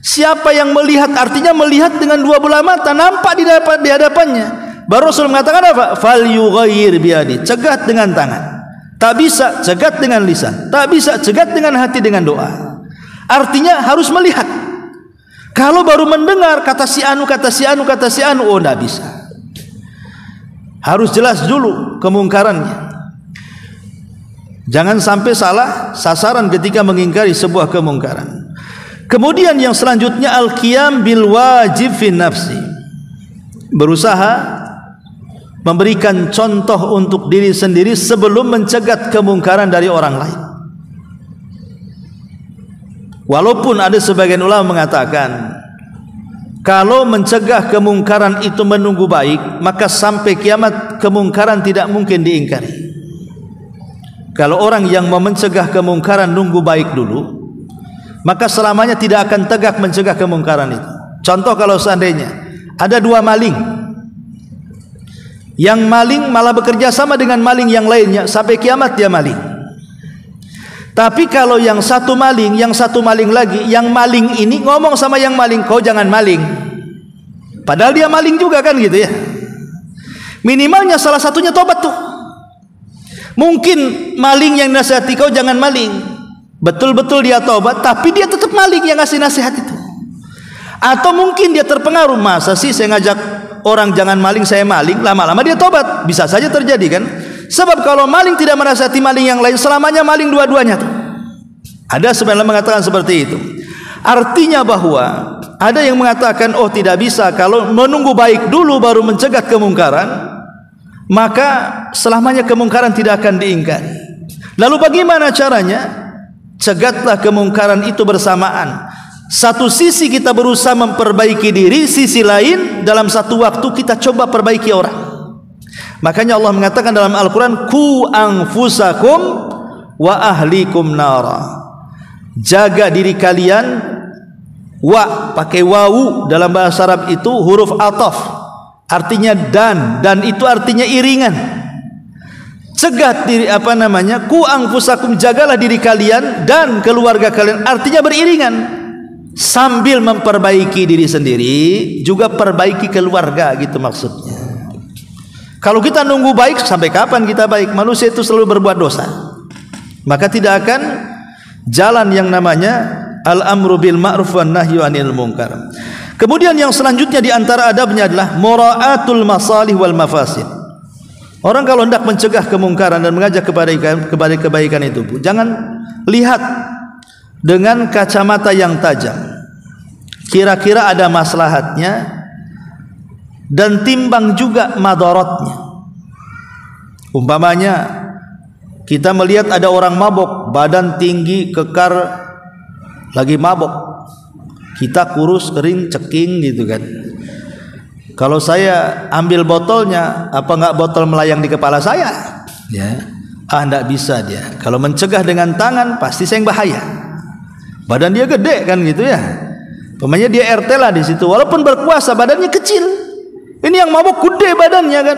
Siapa yang melihat artinya melihat dengan dua bola mata, nampak di hadapannya. Baru Rasul mengatakan apa? Fal yughayyir biyadi, cegat dengan tangan. Tak bisa cegat dengan lisan, tak bisa cegat dengan hati dengan doa. Artinya harus melihat. Kalau baru mendengar kata si anu, oh tidak bisa. Harus jelas dulu kemungkarannya. Jangan sampai salah sasaran ketika mengingkari sebuah kemungkaran. Kemudian yang selanjutnya al-qiyam bil wajib fi nafsi. Berusaha memberikan contoh untuk diri sendiri sebelum mencegat kemungkaran dari orang lain. Walaupun ada sebagian ulama mengatakan kalau mencegah kemungkaran itu menunggu baik, maka sampai kiamat kemungkaran tidak mungkin diingkari. kalau orang yang mau mencegah kemungkaran nunggu baik dulu, maka selamanya tidak akan tegak mencegah kemungkaran itu. Contoh, kalau seandainya ada dua maling, yang maling malah bekerja sama dengan maling yang lainnya sampai kiamat dia maling. Tapi kalau yang satu maling, yang satu maling lagi, yang maling ini ngomong sama yang maling, kau jangan maling, padahal dia maling juga kan gitu ya. Minimalnya salah satunya tobat tuh. Mungkin maling yang nasihati kau jangan maling, betul-betul dia tobat, tapi dia tetap maling yang ngasih nasihat itu. Atau mungkin dia terpengaruh, masa sih saya ngajak orang jangan maling, saya maling, lama-lama dia tobat. Bisa saja terjadi kan. Sebab kalau maling tidak menasihati maling yang lain, selamanya maling dua-duanya tuh. Ada sebenarnya mengatakan seperti itu. Artinya bahwa ada yang mengatakan, oh tidak bisa, kalau menunggu baik dulu baru mencegat kemungkaran, maka selamanya kemungkaran tidak akan diingkari. Lalu bagaimana caranya? Cegatlah kemungkaran itu bersamaan. Satu sisi kita berusaha memperbaiki diri, sisi lain dalam satu waktu kita coba perbaiki orang. Makanya Allah mengatakan dalam Al-Quran, ku anfusakum wa ahlikum nara. Jaga diri kalian. Wa pakai wawu dalam bahasa Arab itu huruf ataf, artinya dan itu artinya iringan. Cegat diri, ku anfusakum, jagalah diri kalian dan keluarga kalian, artinya beriringan. Sambil memperbaiki diri sendiri juga perbaiki keluarga, gitu maksudnya. Kalau kita nunggu baik, sampai kapan kita baik? Manusia itu selalu berbuat dosa, maka tidak akan jalan yang namanya al-amru bil ma'ruf wan nahyu 'anil munkar. Kemudian yang selanjutnya di antara adabnya adalah mura'atul masalih wal mafasid. Orang kalau hendak mencegah kemungkaran dan mengajak kepada kebaikan itu, jangan lihat dengan kacamata yang tajam. Kira-kira ada maslahatnya, dan timbang juga madaratnya. Umpamanya kita melihat ada orang mabok, badan tinggi, kekar, lagi mabok, kita kurus, kering, ceking gitu kan. Kalau saya ambil botolnya, apa enggak botol melayang di kepala saya? Ya, enggak bisa dia. Kalau mencegah dengan tangan pasti saya yang bahaya. Badan dia gede kan gitu ya. Pemanya dia RT lah di situ. Walaupun berkuasa badannya kecil. Ini yang mabuk gede badannya kan.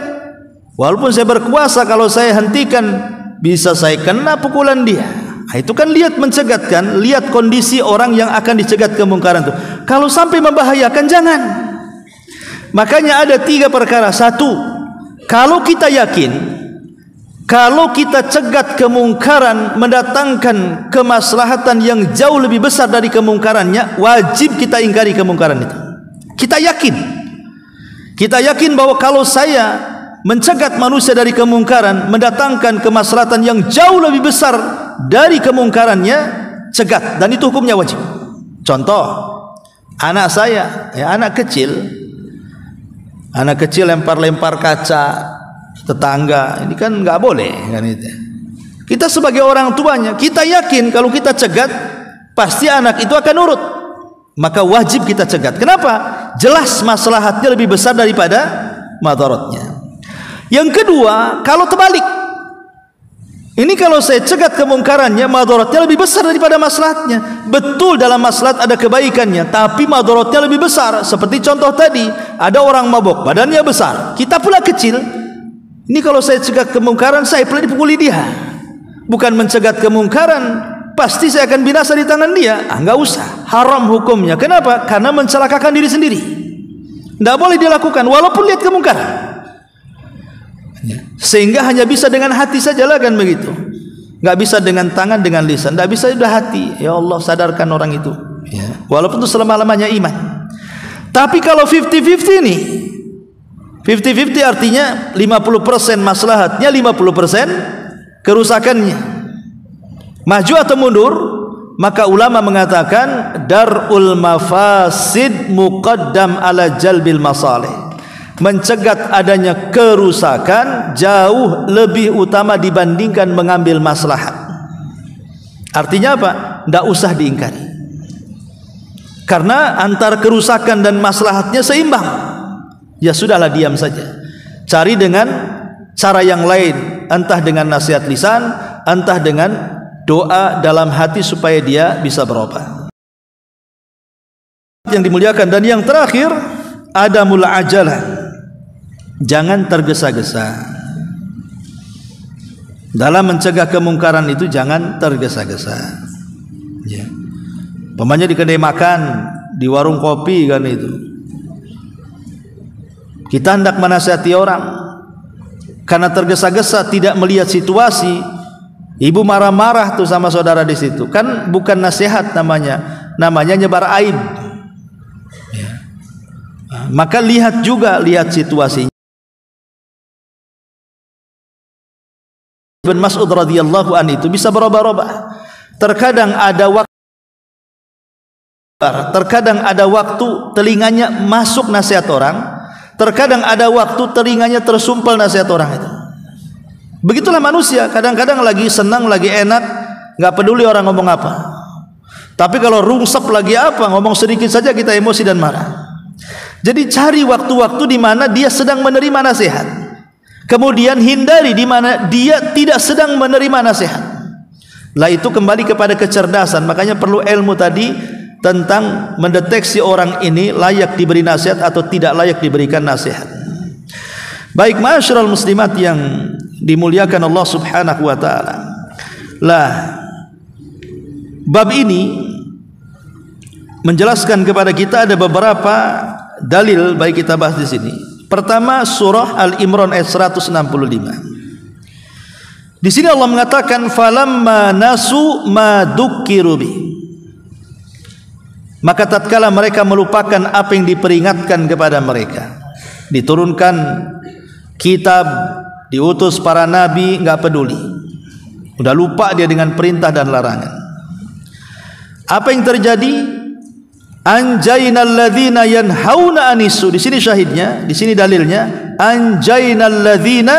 Walaupun saya berkuasa, kalau saya hentikan bisa saya kena pukulan dia. Nah, itu kan lihat mencegat kan, lihat kondisi orang yang akan dicegat kemungkaran itu. Kalau sampai membahayakan jangan. Makanya ada 3 perkara. 1, kalau kita yakin kalau kita cegat kemungkaran mendatangkan kemaslahatan yang jauh lebih besar dari kemungkarannya, wajib kita ingkari kemungkaran itu. Kita yakin. Kita yakin bahwa kalau saya mencegat manusia dari kemungkaran mendatangkan kemaslahatan yang jauh lebih besar dari kemungkarannya, cegat, dan itu hukumnya wajib. Contoh, anak saya, anak kecil lempar-lempar kaca tetangga, ini kan nggak boleh kan itu. Kita sebagai orang tuanya, kita yakin kalau kita cegat pasti anak itu akan nurut, maka wajib kita cegat. Kenapa? Jelas maslahatnya lebih besar daripada madaratnya. Yang kedua, kalau terbalik, ini kalau saya cegat kemungkarannya, madaratnya lebih besar daripada maslahatnya. Betul dalam maslahat ada kebaikannya, tapi madaratnya lebih besar. Seperti contoh tadi, ada orang mabok, badannya besar, kita pula kecil. Ini kalau saya cegat kemungkaran, saya pula dipukuli dia. Bukan mencegat kemungkaran, pasti saya akan binasa di tangan dia. Enggak usah, haram hukumnya. Kenapa? Karena mencelakakan diri sendiri. Tidak boleh dilakukan walaupun lihat kemungkaran. Sehingga hanya bisa dengan hati saja lah kan begitu. Enggak bisa dengan tangan, dengan lisan. Tidak bisa sudah hati. Ya Allah, sadarkan orang itu. Ya. Walaupun itu selama-lamanya iman. Tapi kalau 50-50 nih, 50-50 artinya 50% maslahatnya, 50% kerusakannya. Maju atau mundur? Maka ulama mengatakan darul mafasid muqaddam ala jalbil masalih. Mencegat adanya kerusakan jauh lebih utama dibandingkan mengambil maslahat. Artinya apa? Tidak usah diingkari. Karena antara kerusakan dan maslahatnya seimbang. Ya sudahlah, diam saja. Cari dengan cara yang lain, entah dengan nasihat lisan entah dengan doa dalam hati supaya dia bisa berobat. Yang dimuliakan dan yang terakhir, adamul ajalah, jangan tergesa-gesa dalam mencegah kemungkaran itu, jangan tergesa-gesa. Ya. Pemanya di kedai makan, di warung kopi kan itu, kita hendak menasihati orang, karena tergesa-gesa tidak melihat situasi, ibu marah-marah tuh sama saudara di situ, kan bukan nasihat namanya nyebar aib. Ya. Maka lihat juga, lihat situasinya. Ibn Mas'ud radhiyallahu anhu itu bisa berubah-ubah. Terkadang ada waktu telinganya masuk nasihat orang, terkadang ada waktu telinganya tersumpal nasihat orang itu. Begitulah manusia, kadang-kadang lagi senang, lagi enak, nggak peduli orang ngomong apa. Tapi kalau rungsep lagi apa, ngomong sedikit saja kita emosi dan marah. Jadi cari waktu-waktu di mana dia sedang menerima nasihat, kemudian hindari di mana dia tidak sedang menerima nasihat. Lah itu kembali kepada kecerdasan. Makanya perlu ilmu tadi tentang mendeteksi orang ini layak diberi nasihat atau tidak layak diberikan nasihat. Baik ma'asyiral muslimat yang dimuliakan Allah Subhanahu wa taala. Lah bab ini menjelaskan kepada kita ada beberapa dalil, baik kita bahas di sini. Pertama, surah Al-Imran ayat 165. Di sini Allah mengatakan falamma nasu ma dzukkiru bi, maka tatkala mereka melupakan apa yang diperingatkan kepada mereka. Diturunkan kitab, diutus para nabi, enggak peduli. Udah lupa dia dengan perintah dan larangan. Apa yang terjadi? Anjainal ladzina yanhauna anisu. Di sini syahidnya, di sini dalilnya, anjainal ladzina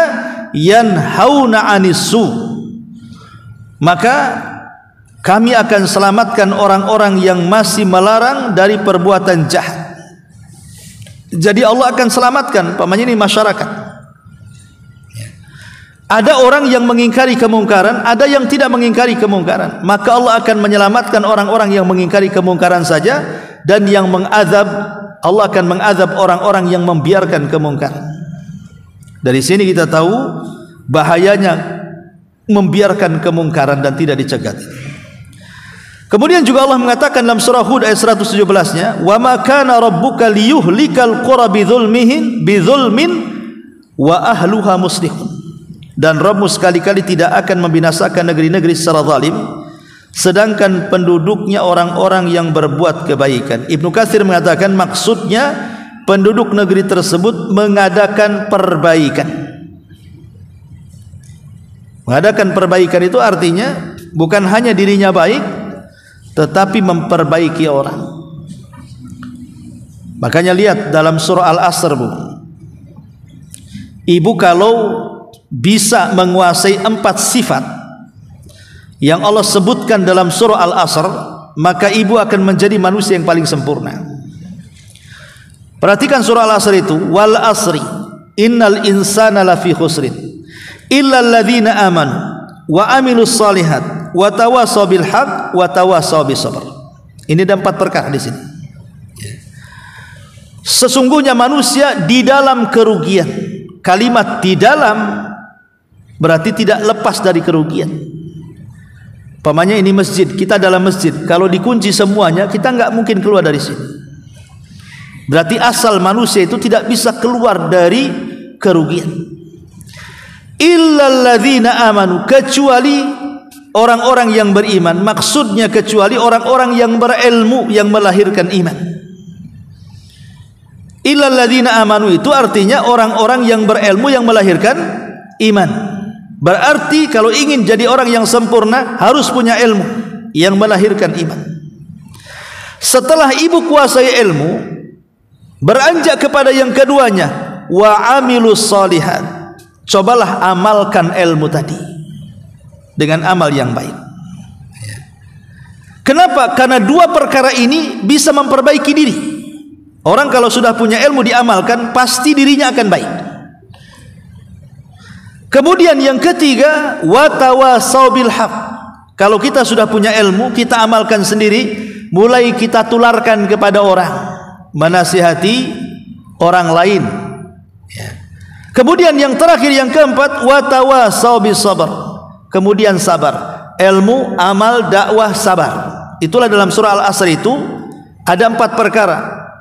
yanhauna anisu. Maka kami akan selamatkan orang-orang yang masih melarang dari perbuatan jahat. Jadi Allah akan selamatkan, pamannya ini masyarakat. Ada orang yang mengingkari kemungkaran, ada yang tidak mengingkari kemungkaran. Maka Allah akan menyelamatkan orang-orang yang mengingkari kemungkaran saja, dan yang mengazab, Allah akan mengazab orang-orang yang membiarkan kemungkaran. Dari sini kita tahu bahayanya membiarkan kemungkaran dan tidak dicegah. Kemudian juga Allah mengatakan dalam surah Hud ayat 117-nya, "Wa ma kana rabbuka liyuhlikal qura bidzulmin wa ahluha muslihun." Dan Rabbmu sekali-kali tidak akan membinasakan negeri-negeri secara zalim, sedangkan penduduknya orang-orang yang berbuat kebaikan. Ibnu Katsir mengatakan maksudnya penduduk negeri tersebut mengadakan perbaikan. Mengadakan perbaikan itu artinya bukan hanya dirinya baik, tetapi memperbaiki orang. Makanya lihat dalam surah Al-Asr, Bu. Ibu kalau bisa menguasai 4 sifat yang Allah sebutkan dalam surah Al-Asr, maka ibu akan menjadi manusia yang paling sempurna. Perhatikan surah Al-Asr itu, wal asri innal insana lafi khusrin illa alladzina amanu wa amilus solihat wa tawasaw bil haq wa tawasaw bis sabr. Ini ada 4 perkara di sini. Sesungguhnya manusia di dalam kerugian. Kalimat di dalam berarti tidak lepas dari kerugian. Pamannya ini masjid, kita dalam masjid, kalau dikunci semuanya kita nggak mungkin keluar dari sini. Berarti asal manusia itu tidak bisa keluar dari kerugian. Illal ladzina amanu, kecuali orang-orang yang beriman. Maksudnya kecuali orang-orang yang berilmu yang melahirkan iman. Illal ladzina amanu itu artinya orang-orang yang berilmu yang melahirkan iman. Berarti kalau ingin jadi orang yang sempurna harus punya ilmu yang melahirkan iman. Setelah ibu kuasai ilmu, beranjak kepada yang keduanya, wa amilus solihat. Cobalah amalkan ilmu tadi dengan amal yang baik. Kenapa? Karena 2 perkara ini bisa memperbaiki diri. Orang kalau sudah punya ilmu diamalkan, pasti dirinya akan baik. Kemudian yang ketiga, watawasau bil haq. Kalau kita sudah punya ilmu, kita amalkan sendiri, mulai kita tularkan kepada orang, menasihati orang lain. Kemudian yang terakhir, yang keempat, watawasau bis sabr. Kemudian sabar. Ilmu, amal, dakwah, sabar. Itulah dalam surah Al-Asr itu ada 4 perkara.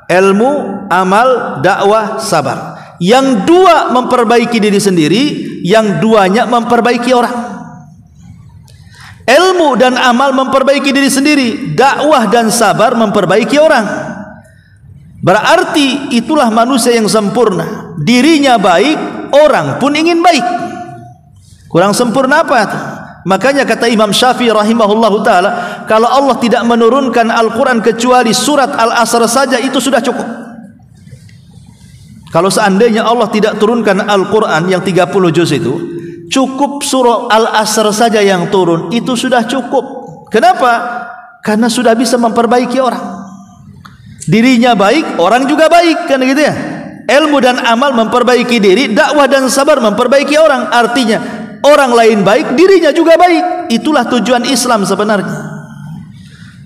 Ilmu, amal, dakwah, sabar. Yang 2 memperbaiki diri sendiri, yang 2-nya memperbaiki orang. Ilmu dan amal memperbaiki diri sendiri, dakwah dan sabar memperbaiki orang. Berarti itulah manusia yang sempurna. Dirinya baik, orang pun ingin baik. Kurang sempurna apa itu? Makanya kata Imam Syafi'i rahimahullahu ta'ala, kalau Allah tidak menurunkan Al-Quran kecuali surat Al-Asr saja, itu sudah cukup. Kalau seandainya Allah tidak turunkan Al-Quran yang 30 juz itu, cukup surah Al-Asr saja yang turun, itu sudah cukup. Kenapa? Karena sudah bisa memperbaiki orang. Dirinya baik, orang juga baik, kan gitu ya. Ilmu dan amal memperbaiki diri, dakwah dan sabar memperbaiki orang. Artinya orang lain baik, dirinya juga baik. Itulah tujuan Islam sebenarnya.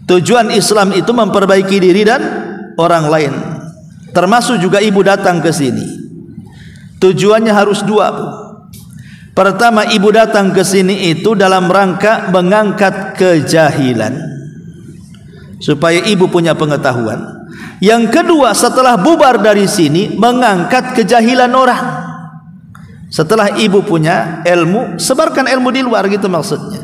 Tujuan Islam itu memperbaiki diri dan orang lain. Termasuk juga ibu datang ke sini. Tujuannya harus 2, Bu. Pertama, ibu datang ke sini itu dalam rangka mengangkat kejahilan, supaya ibu punya pengetahuan. Yang kedua, setelah bubar dari sini, mengangkat kejahilan orang. Setelah ibu punya ilmu, sebarkan ilmu di luar, gitu maksudnya.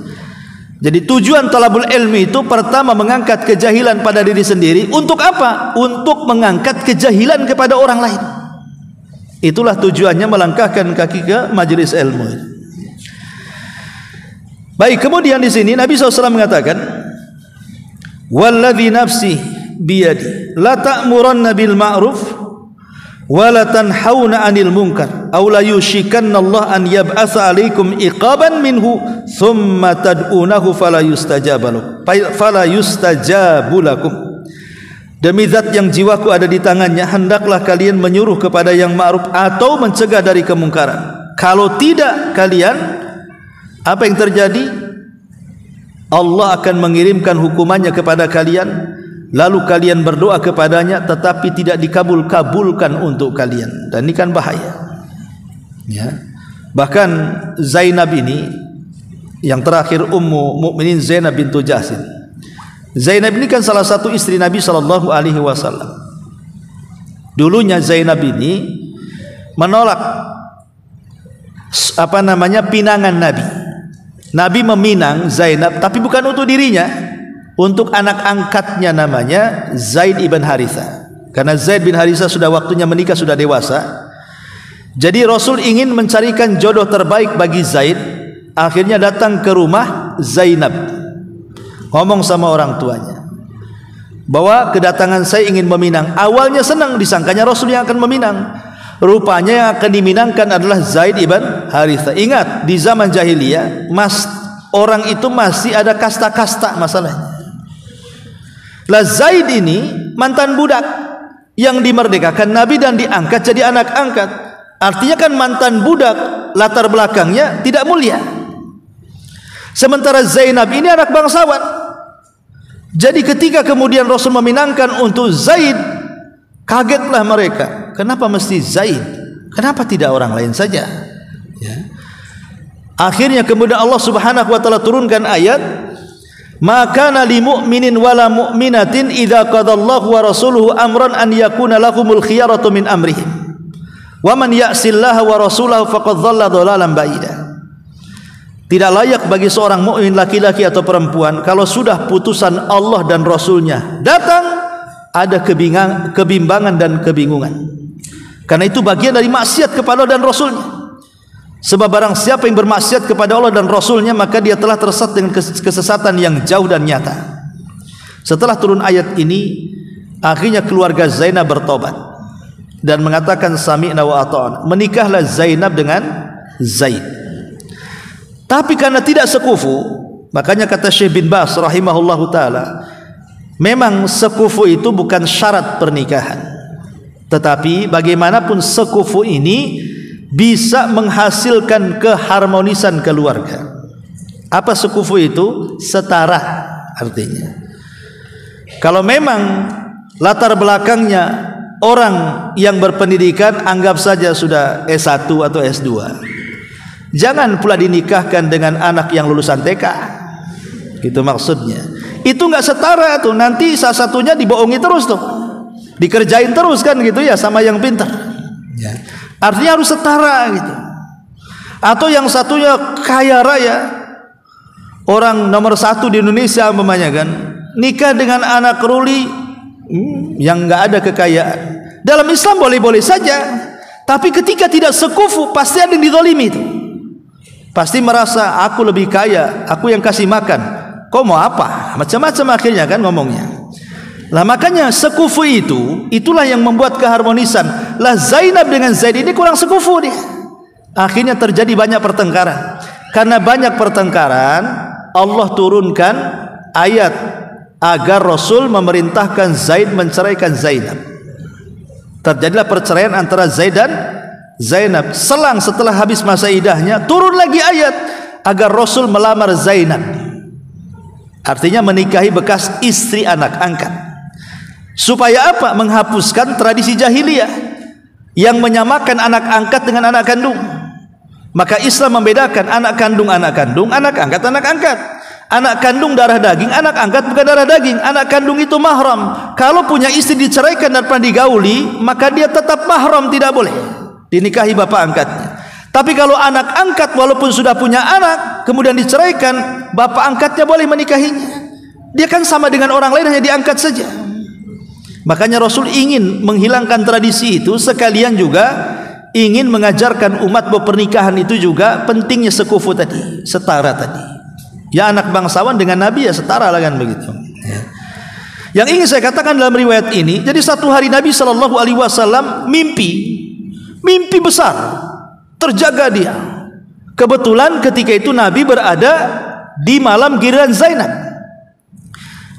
Jadi tujuan talabul ilmi itu pertama mengangkat kejahilan pada diri sendiri. Untuk apa? Untuk mengangkat kejahilan kepada orang lain. Itulah tujuannya melangkahkan kaki ke majelis ilmu. Baik, kemudian di sini Nabi SAW mengatakan, "Walladzi nafsi biyadi la ta'muranna bil ma'ruf wa la tanhauna 'anil munkar aw la yushikanna Allah an yab'atsa 'alaikum iqaban minhu thumma tad'unahu fala yustajabu lakum." Demi zat yang jiwaku ada di tangannya, hendaklah kalian menyuruh kepada yang ma'ruf atau mencegah dari kemungkaran. Kalau tidak kalian, apa yang terjadi? Allah akan mengirimkan hukumannya kepada kalian, lalu kalian berdoa kepadanya tetapi tidak dikabulkan untuk kalian. Dan ini kan bahaya, ya. Bahkan Zainab ini, yang terakhir Ummu Mukminin Zainab bintu Jahsin. Zainab ini kan salah satu istri Nabi SAW. Dulunya Zainab ini menolak pinangan Nabi. Nabi meminang Zainab, tapi bukan untuk dirinya, untuk anak angkatnya namanya Zaid ibn Haritha. Karena Zaid bin Haritha sudah waktunya menikah, sudah dewasa. Jadi Rasul ingin mencarikan jodoh terbaik bagi Zaid. Akhirnya datang ke rumah Zainab, ngomong sama orang tuanya bahwa kedatangan saya ingin meminang. Awalnya senang, disangkanya Rasul yang akan meminang. Rupanya yang akan diminangkan adalah Zaid ibn Haritha. Ingat, di zaman jahiliyah orang itu masih ada kasta-kasta masalahnya. Lah Zaid ini mantan budak yang dimerdekakan Nabi dan diangkat jadi anak angkat. Artinya kan mantan budak, latar belakangnya tidak mulia. Sementara Zainab ini anak bangsawan. Jadi ketika kemudian Rasul meminangkan untuk Zaid, kagetlah mereka. Kenapa mesti Zaid? Kenapa tidak orang lain saja? Ya. Akhirnya kemudian Allah Subhanahu wa taala turunkan ayat, "Maka li mu'minin wala mu'minatin idza qadallahu wa rasuluhu amran an yakuna lahumul khiyaratu min amrihim. Wa man ya'sillaha wa rasulahu faqad dhalla dhalalan ba'ida." Tidak layak bagi seorang mukmin laki-laki atau perempuan, kalau sudah putusan Allah dan Rasulnya datang, ada kebimbangan dan kebingungan. Karena itu bagian dari maksiat kepada Allah dan Rasulnya. Sebab barang siapa yang bermaksiat kepada Allah dan Rasulnya, maka dia telah tersesat dengan kesesatan yang jauh dan nyata. Setelah turun ayat ini, akhirnya keluarga Zainab bertobat dan mengatakan sami'na wa ata'na. Menikahlah Zainab dengan Zaid. Tapi karena tidak sekufu, makanya kata Syekh bin Baz rahimahullahu ta'ala, memang sekufu itu bukan syarat pernikahan. Tetapi bagaimanapun sekufu ini bisa menghasilkan keharmonisan keluarga. Apa sekufu itu? Setara artinya. Kalau memang latar belakangnya orang yang berpendidikan, anggap saja sudah S1 atau S2, jangan pula dinikahkan dengan anak yang lulusan TK. Gitu maksudnya. Itu nggak setara tuh, nanti salah satunya dibohongi terus tuh, dikerjain terus kan gitu ya sama yang pintar ya. Artinya harus setara gitu. Atau yang satunya kaya raya, orang nomor 1 di Indonesia umpamanya kan, nikah dengan anak ruli yang nggak ada kekayaan. Dalam Islam boleh-boleh saja, tapi ketika tidak sekufu pasti ada yang dizalimi itu. Pasti merasa aku lebih kaya, aku yang kasih makan. Kau mau apa? Macam-macam akhirnya kan ngomongnya. Lah makanya sekufu itulah yang membuat keharmonisan. Lah Zainab dengan Zaid ini kurang sekufu dia. Akhirnya terjadi banyak pertengkaran. Karena banyak pertengkaran, Allah turunkan ayat agar Rasul memerintahkan Zaid menceraikan Zainab. Terjadilah perceraian antara Zaid dan Zainab. Selang setelah habis masa iddahnya, turun lagi ayat agar Rasul melamar Zainab. Artinya menikahi bekas istri anak angkat. Supaya apa? Menghapuskan tradisi jahiliyah yang menyamakan anak angkat dengan anak kandung. Maka Islam membedakan anak kandung, anak kandung, anak angkat, anak angkat. Anak kandung darah daging, anak angkat bukan darah daging. Anak kandung itu mahram. Kalau punya istri diceraikan dan pernah digauli, maka dia tetap mahram, tidak boleh dinikahi bapak angkatnya. Tapi kalau anak angkat walaupun sudah punya anak kemudian diceraikan, bapak angkatnya boleh menikahinya. Dia kan sama dengan orang lain, hanya diangkat saja. Makanya Rasul ingin menghilangkan tradisi itu, sekalian juga ingin mengajarkan umat bahwa pernikahan itu juga pentingnya sekufu tadi, setara tadi. Ya anak bangsawan dengan Nabi ya setara lah kan begitu. Yang ingin saya katakan dalam riwayat ini, jadi satu hari Nabi SAW mimpi besar, terjaga dia. Kebetulan ketika itu Nabi berada di malam giliran Zainab.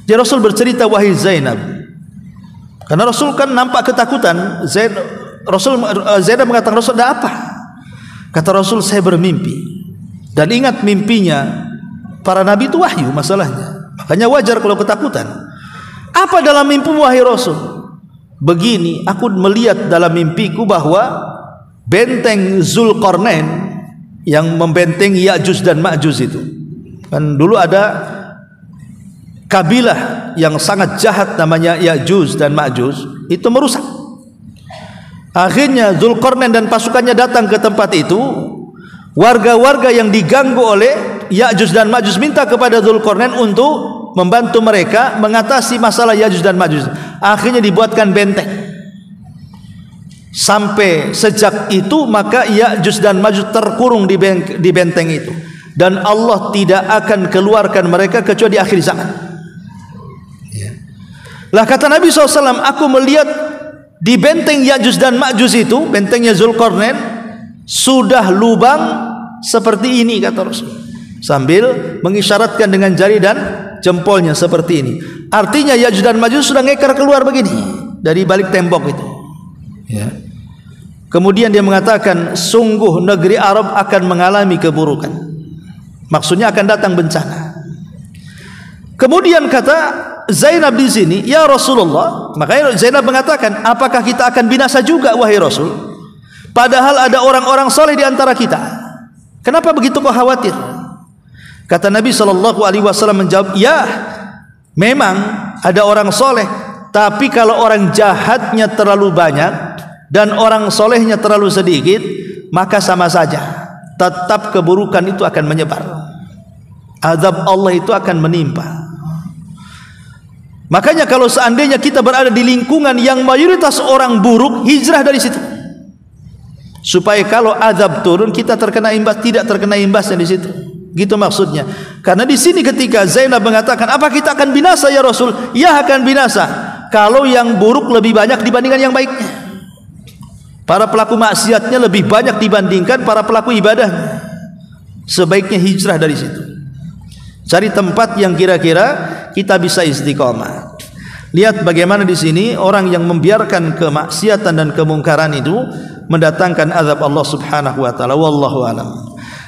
Jadi Rasul bercerita, wahai Zainab, karena Rasul kan nampak ketakutan. Zainab mengatakan, Rasul ada apa? Kata Rasul, saya bermimpi. Dan ingat mimpinya para nabi itu wahyu masalahnya, makanya wajar kalau ketakutan. Apa dalam mimpi wahai Rasul? Begini, aku melihat dalam mimpiku bahwa benteng Zulkarnain yang membentengi Ya'juj dan Ma'juj itu, kan dulu ada kabilah yang sangat jahat namanya Ya'juj dan Ma'juj, itu merusak. Akhirnya Zulkarnain dan pasukannya datang ke tempat itu. Warga-warga yang diganggu oleh Ya'juj dan Ma'juj minta kepada Zulkarnain untuk membantu mereka mengatasi masalah Ya'juj dan Ma'juj. Akhirnya dibuatkan benteng. Sampai sejak itu maka Ya'juj dan Ma'juj terkurung di benteng itu, dan Allah tidak akan keluarkan mereka kecuali di akhir zaman. Lah kata Nabi SAW, aku melihat di benteng Ya'juj dan Ma'juj itu, bentengnya Zulkarnain, sudah lubang seperti ini, kata Rasul, sambil mengisyaratkan dengan jari dan jempolnya seperti ini. Artinya Ya'juj dan Ma'juj sudah ngekar keluar begini dari balik tembok itu ya. Kemudian dia mengatakan, sungguh negeri Arab akan mengalami keburukan, maksudnya akan datang bencana. Kemudian kata Zainab di sini, ya Rasulullah, makanya Zainab mengatakan, apakah kita akan binasa juga wahai Rasul? Padahal ada orang-orang soleh di antara kita. Kenapa begitu kau khawatir? Kata Nabi SAW menjawab, ya memang ada orang soleh, tapi kalau orang jahatnya terlalu banyak dan orang solehnya terlalu sedikit, maka sama saja, tetap keburukan itu akan menyebar, azab Allah itu akan menimpa. Makanya kalau seandainya kita berada di lingkungan yang mayoritas orang buruk, hijrah dari situ, supaya kalau azab turun kita terkena imbas, tidak terkena imbasnya di situ. Gitu maksudnya. Karena di sini ketika Zainab mengatakan, apa kita akan binasa ya Rasul? Ya akan binasa kalau yang buruk lebih banyak dibandingkan yang baiknya. Para pelaku maksiatnya lebih banyak dibandingkan para pelaku ibadahnya. Sebaiknya hijrah dari situ, cari tempat yang kira-kira kita bisa istiqomah. Lihat bagaimana di sini orang yang membiarkan kemaksiatan dan kemungkaran itu mendatangkan azab Allah Subhanahu wa taala. Wallahu alam.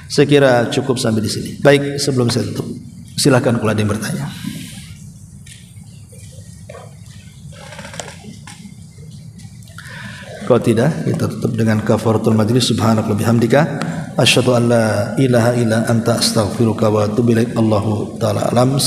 Saya kira cukup sampai di sini. Baik, sebelum saya tutup, silakan kalau ada yang bertanya. Kalau tidak, kita tutup dengan kafaratul majlis. Subhanaka wa bihamdika asyhadu an la ilaha illa anta astaghfiruka wa atubu ilaik. Allahu taala alam.